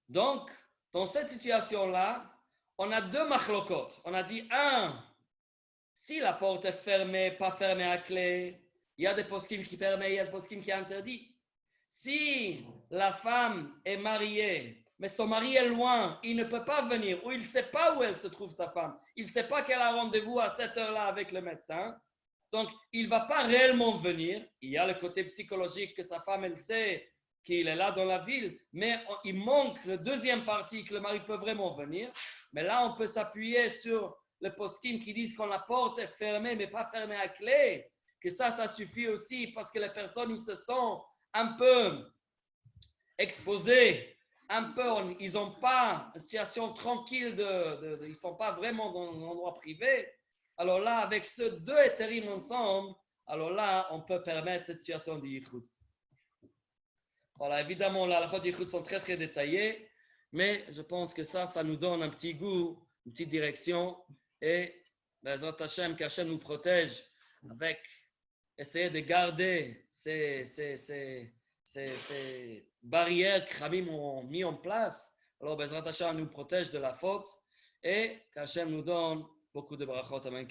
Donc, Dans cette situation-là, on a deux machlokot. On a dit, si la porte est fermée, pas fermée à clé, il y a des poskim qui permettent, il y a des poskim qui interdit. Si la femme est mariée, mais son mari est loin, il ne peut pas venir, ou il ne sait pas où elle se trouve, sa femme, il ne sait pas qu'elle a rendez-vous à cette heure-là avec le médecin, donc il ne va pas réellement venir. Il y a le côté psychologique que sa femme, elle sait qu'il est là dans la ville, mais il manque le deuxième partie que le mari peut vraiment venir. Mais là, on peut s'appuyer sur le poskim qui disent que la porte est fermée, mais pas fermée à clé, que ça suffit aussi parce que les personnes, ils se sentent un peu exposés, un peu, ils n'ont pas une situation tranquille, ils ne sont pas vraiment dans un endroit privé. Alors là, avec ces deux éthérimes ensemble, alors là, on peut permettre cette situation d'Yichud. Voilà, évidemment, les halachot d'Yichud sont très, très détaillées, mais je pense que ça nous donne un petit goût, une petite direction, et Bezrat Hashem, qu'Hashem nous protège avec essayer de garder ces barrières que Khamim ont mis en place. Alors, Bezrat Hashem nous protège de la faute et qu'Hashem nous donne beaucoup de brachot. Amen.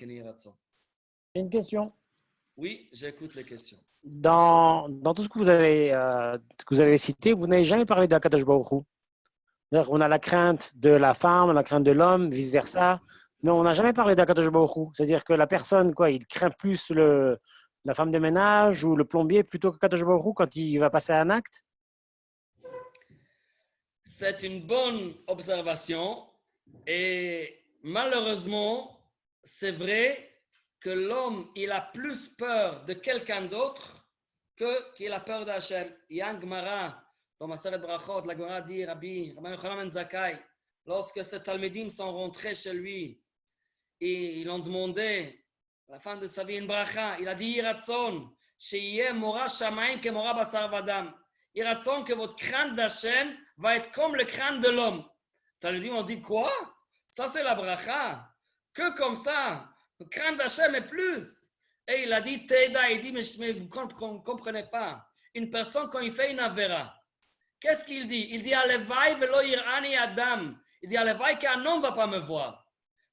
Une question. Oui, j'écoute les questions. Dans tout ce que vous avez cité, vous n'avez jamais parlé de Akadosh Baruch Hu. On a la crainte de la femme, la crainte de l'homme, vice-versa, mais on n'a jamais parlé d'Akadosh Baruch Hu. C'est-à-dire que la personne, il craint plus la femme de ménage ou le plombier plutôt qu'Akadosh Baruch Hu quand il va passer à un acte. C'est une bonne observation et malheureusement, c'est vrai que l'homme, il a plus peur de quelqu'un d'autre qu'il a peur d'Hachem. Il y a un Gemara dans Maseret Brachot, la Gemara dit, Rabbi Yochanan ben Zakkai, lorsque ces Talmidim sont rentrés chez lui et ils ont demandé à la fin de sa vie une bracha, il a dit Yiratzon, Sheyeh Mora Shamayim ke Mora Basar Vadam. Yiratzon, que votre crainte d'Hachem va être comme le crâne de l'homme. Talmidim ont dit quoi? Ça c'est la bracha. Que comme ça, le crâne d'Hachem est plus. Et il a dit Teda, il dit mais vous ne comprenez pas. Une personne quand il fait une avera, qu'est-ce qu'il dit? Il dit Alevai velo yirani Adam. Il dit Alevai qu'un homme ne va pas me voir.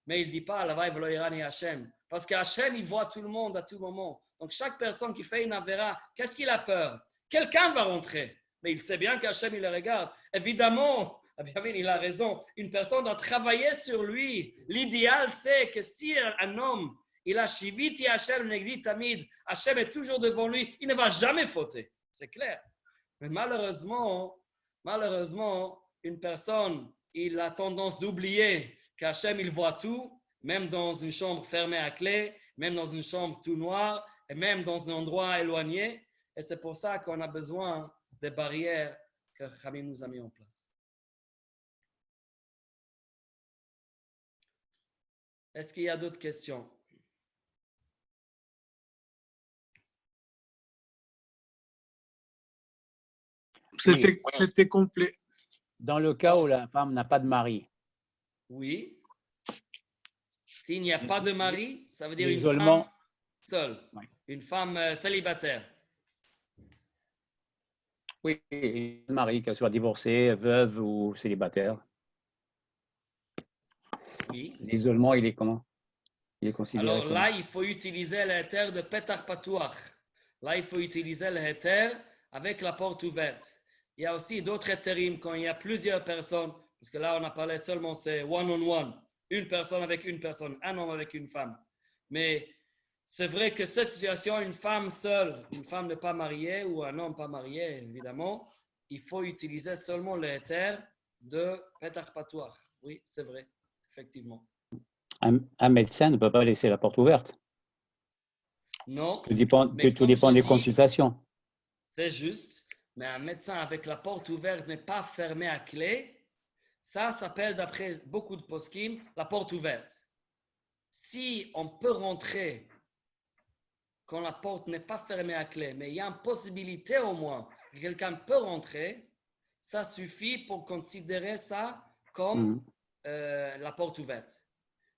Mais il ne dit pas Alevai velo yirani Hachem. Parce qu'Hachem, il voit tout le monde à tout moment. Donc chaque personne qui fait une avera, qu'est-ce qu'il a peur? Quelqu'un va rentrer. Mais il sait bien qu'Hachem, il le regarde. Évidemment, il a raison. Une personne doit travailler sur lui. L'idéal, c'est que si un homme, il a Shiviti Hachem, Negdi Tamid, Hachem est toujours devant lui, il ne va jamais fauter. C'est clair. Mais malheureusement, une personne, il a tendance d'oublier qu'Hachem, il voit tout, même dans une chambre fermée à clé, même dans une chambre tout noire, et même dans un endroit éloigné. Et c'est pour ça qu'on a besoin des barrières que Khamim nous a mis en place. Est-ce qu'il y a d'autres questions? C'était complet. Dans le cas où la femme n'a pas de mari. Oui. S'il n'y a pas de mari, ça veut dire une L'isolement. femme seule, Oui. une femme célibataire. Oui, un mari, qu'elle soit divorcée, veuve ou célibataire. Oui. L'isolement, il est comment? Il est considéré Alors comment? là, il faut utiliser l'héter de Petar Patouach. Là, il faut utiliser l'héter avec la porte ouverte. Il y a aussi d'autres héterim quand il y a plusieurs personnes, parce que là, on a parlé seulement, c'est one-on-one. Une personne avec une personne, un homme avec une femme. Mais c'est vrai que cette situation, une femme seule, une femme ne pas mariée ou un homme pas marié, évidemment, il faut utiliser seulement l'héter de Petar Patouach. Oui, c'est vrai, effectivement. Un médecin ne peut pas laisser la porte ouverte. Non. Tout dépend j'ai des dit, consultations. C'est juste, mais un médecin avec la porte ouverte n'est pas fermée à clé. Ça s'appelle, d'après beaucoup de poskim, la porte ouverte. Si on peut rentrer quand la porte n'est pas fermée à clé, mais il y a une possibilité au moins que quelqu'un peut rentrer, ça suffit pour considérer ça comme la porte ouverte.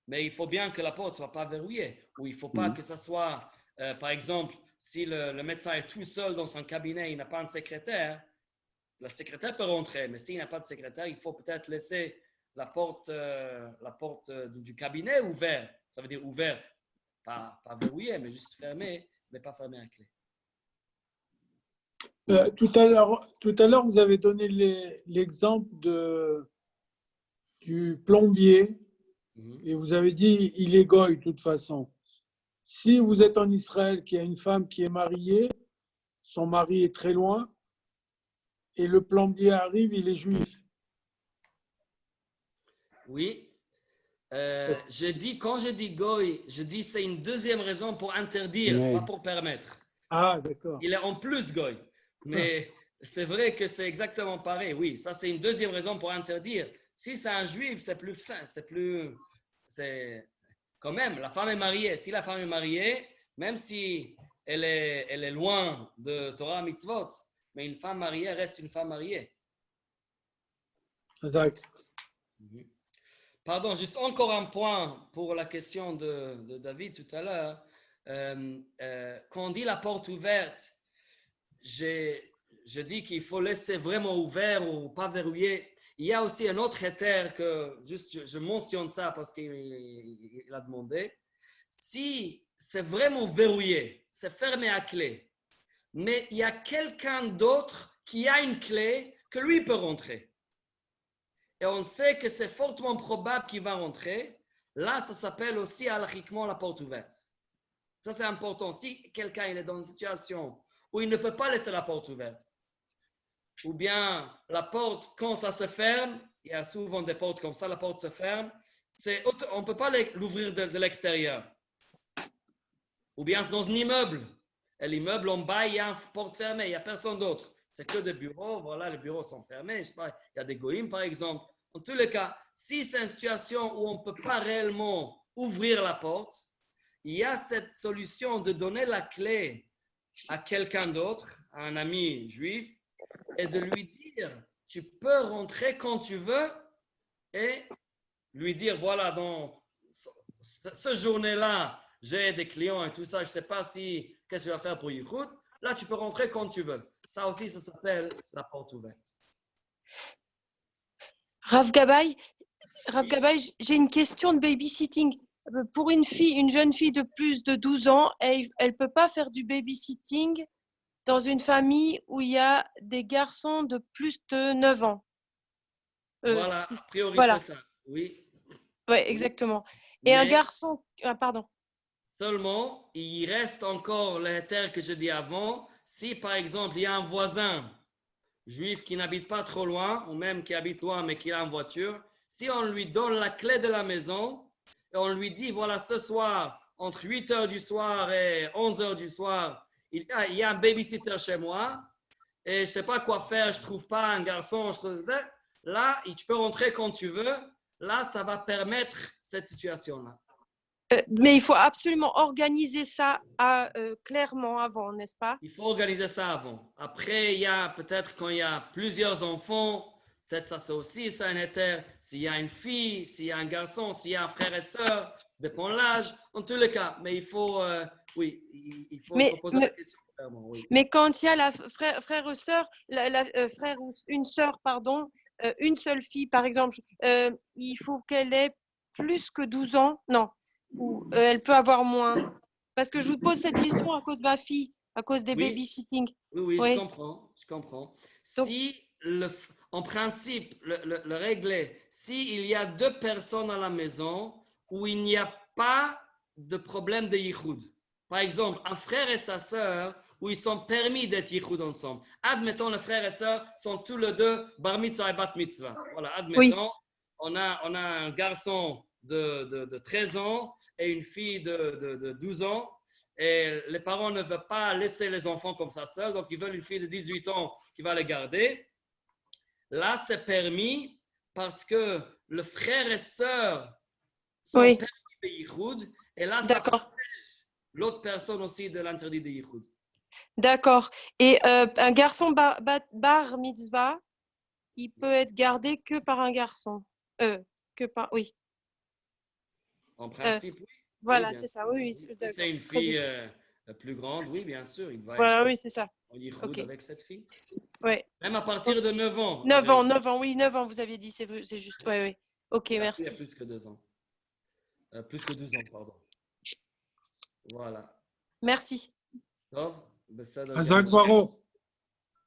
Mais il faut bien que la porte ne soit pas verrouillée, ou il ne faut pas que ça soit, par exemple, si le médecin est tout seul dans son cabinet, il n'a pas un secrétaire, la secrétaire peut rentrer, mais s'il n'y a pas de secrétaire, il faut peut-être laisser la porte du cabinet ouverte. Ça veut dire ouvert, pas verrouillé, mais juste fermé, mais pas fermé à clé. Tout à l'heure, vous avez donné l'exemple du plombier et vous avez dit il est goy de toute façon. Si vous êtes en Israël, qu'il y a une femme qui est mariée, son mari est très loin et le plombier arrive, il est juif. Oui. Quand je dis goy, je dis c'est une deuxième raison pour interdire, Oui. pas pour permettre. Ah, d'accord. Il est en plus goy. Mais c'est vrai que c'est exactement pareil. Oui, ça c'est une deuxième raison pour interdire. Si c'est un juif, c'est plus sain, c'est quand même, la femme est mariée. Si la femme est mariée, même si elle est loin de Torah mitzvot, mais une femme mariée reste une femme mariée. Exact. Pardon, juste encore un point pour la question de David tout à l'heure. Quand on dit la porte ouverte, je dis qu'il faut laisser vraiment ouvert ou pas verrouillé. Il y a aussi un autre critère que juste je mentionne ça parce qu'il a demandé. Si c'est vraiment verrouillé, c'est fermé à clé, mais il y a quelqu'un d'autre qui a une clé que lui peut rentrer. Et on sait que c'est fortement probable qu'il va rentrer. Là, ça s'appelle aussi halachiquement la porte ouverte. Ça, c'est important. Si quelqu'un il est dans une situation où il ne peut pas laisser la porte ouverte, ou bien la porte, quand ça se ferme, il y a souvent des portes comme ça, la porte se ferme, on ne peut pas l'ouvrir de l'extérieur. Ou bien dans un immeuble. Et l'immeuble en bas, il y a une porte fermée, il n'y a personne d'autre. C'est que des bureaux, voilà, les bureaux sont fermés. Je sais pas, il y a des goïms, par exemple. En tous les cas, si c'est une situation où on ne peut pas réellement ouvrir la porte, il y a cette solution de donner la clé à quelqu'un d'autre, à un ami juif, et de lui dire, tu peux rentrer quand tu veux, et lui dire, voilà, dans ce journée-là, j'ai des clients et tout ça, je ne sais pas qu'est-ce que je vais faire pour Yichud. Là, tu peux rentrer quand tu veux. Ça aussi, ça s'appelle la porte ouverte. Rav Gabay, j'ai une question de babysitting. Pour une jeune fille de plus de 12 ans, elle ne peut pas faire du babysitting dans une famille où il y a des garçons de plus de 9 ans. Voilà, a priori, voilà. c'est ça. Oui. Oui, exactement. Et un garçon... Ah, pardon. Seulement, il reste encore les terres que je dis avant. Si, par exemple, il y a un voisin juif qui n'habite pas trop loin, ou même qui habite loin, mais qui a une voiture, si on lui donne la clé de la maison, et on lui dit, voilà, ce soir, entre 8 heures du soir et 11 heures du soir, il y a un babysitter chez moi, et je ne sais pas quoi faire, je ne trouve pas un garçon, là, tu peux rentrer quand tu veux, là, ça va permettre cette situation-là. Mais il faut absolument organiser ça clairement avant, n'est-ce pas? Il faut organiser ça avant. Après, il y a peut-être quand il y a plusieurs enfants, peut-être ça c'est aussi ça un éther. S'il y a une fille, s'il y a un garçon, s'il y a un frère et sœur, ça dépend de l'âge, en tous les cas. Mais il faut, il faut poser la question clairement. Oui. Mais quand il y a la frère ou sœur, frère ou une sœur, pardon, une seule fille, par exemple, il faut qu'elle ait plus que 12 ans, non, ou elle peut avoir moins. Parce que je vous pose cette question à cause de ma fille, à cause des babysitting. Oui, je comprends. Donc, en principe, le règle est, s'il y a 2 personnes à la maison où il n'y a pas de problème de yichud, par exemple, un frère et sa sœur, où ils sont permis d'être yichud ensemble. Admettons, le frère et sœur sont tous les deux bar mitzvah et bat mitzvah. Voilà, admettons, on a un garçon de 13 ans et une fille de 12 ans. Et les parents ne veulent pas laisser les enfants comme ça seuls, donc ils veulent une fille de 18 ans qui va les garder. Là, c'est permis parce que le frère et sœur sont permis de yichud, et là, ça protège l'autre personne aussi de l'interdit de yichud. D'accord. Et un garçon bar mitzvah, il peut être gardé que par un garçon. Oui. En principe, oui. Voilà, oui, c'est ça. Oui. Si c'est une fille plus grande, oui, bien sûr. Voilà, oui, c'est ça. en yichoud Ok. avec cette fille. Ouais. Même à partir de 9 ans. 9 ans, 9 ans, oui, 9 ans, vous aviez dit, c'est juste. Oui, oui. Ok, Il y a merci. plus que 2 ans. Plus que 12 ans, pardon. Voilà. Merci. Tov, Beseder Hazak Gamour. Baruch.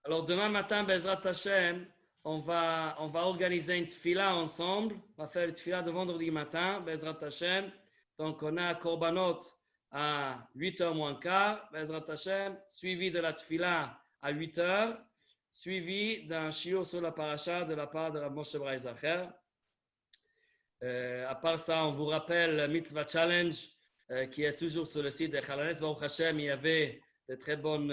Alors, demain matin, Bezrat Hashem, on va organiser une tfila ensemble. On va faire une tfila de vendredi matin, Bezrat Hashem. Donc, on a Korbanot à 8h moins quart, Bezrat Hashem, suivi de la tfila à 8h, suivi d'un shiur sur la paracha de la part de Rav Moshe Braizacher. À part ça, on vous rappelle le Mitzvah Challenge qui est toujours sur le site de Chalanes. Baruch Hashem, il y avait de très bonnes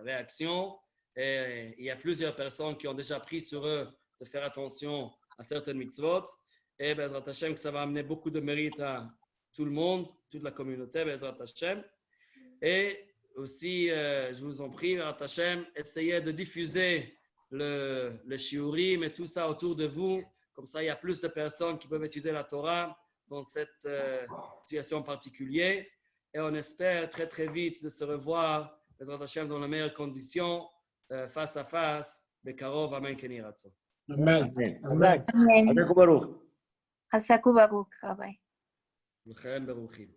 réactions. Et il y a plusieurs personnes qui ont déjà pris sur eux de faire attention à certaines mitzvot. Et Bezrat Hashem, que ça va amener beaucoup de mérite à tout le monde, toute la communauté, Bezrat Hashem. Et aussi, je vous en prie, Bezrat Hashem, essayez de diffuser le shiurim et tout ça autour de vous. Comme ça, il y a plus de personnes qui peuvent étudier la Torah dans cette situation particulière. Et on espère très très vite de se revoir, Bezrat Hashem, dans les meilleures conditions, face à face, Bekarov, Amen, Keni Ratson. Amen. Hazak. Amen. Hazak Baruch. Hasaku Baruch, Rabbi. L'chaim Beruchim.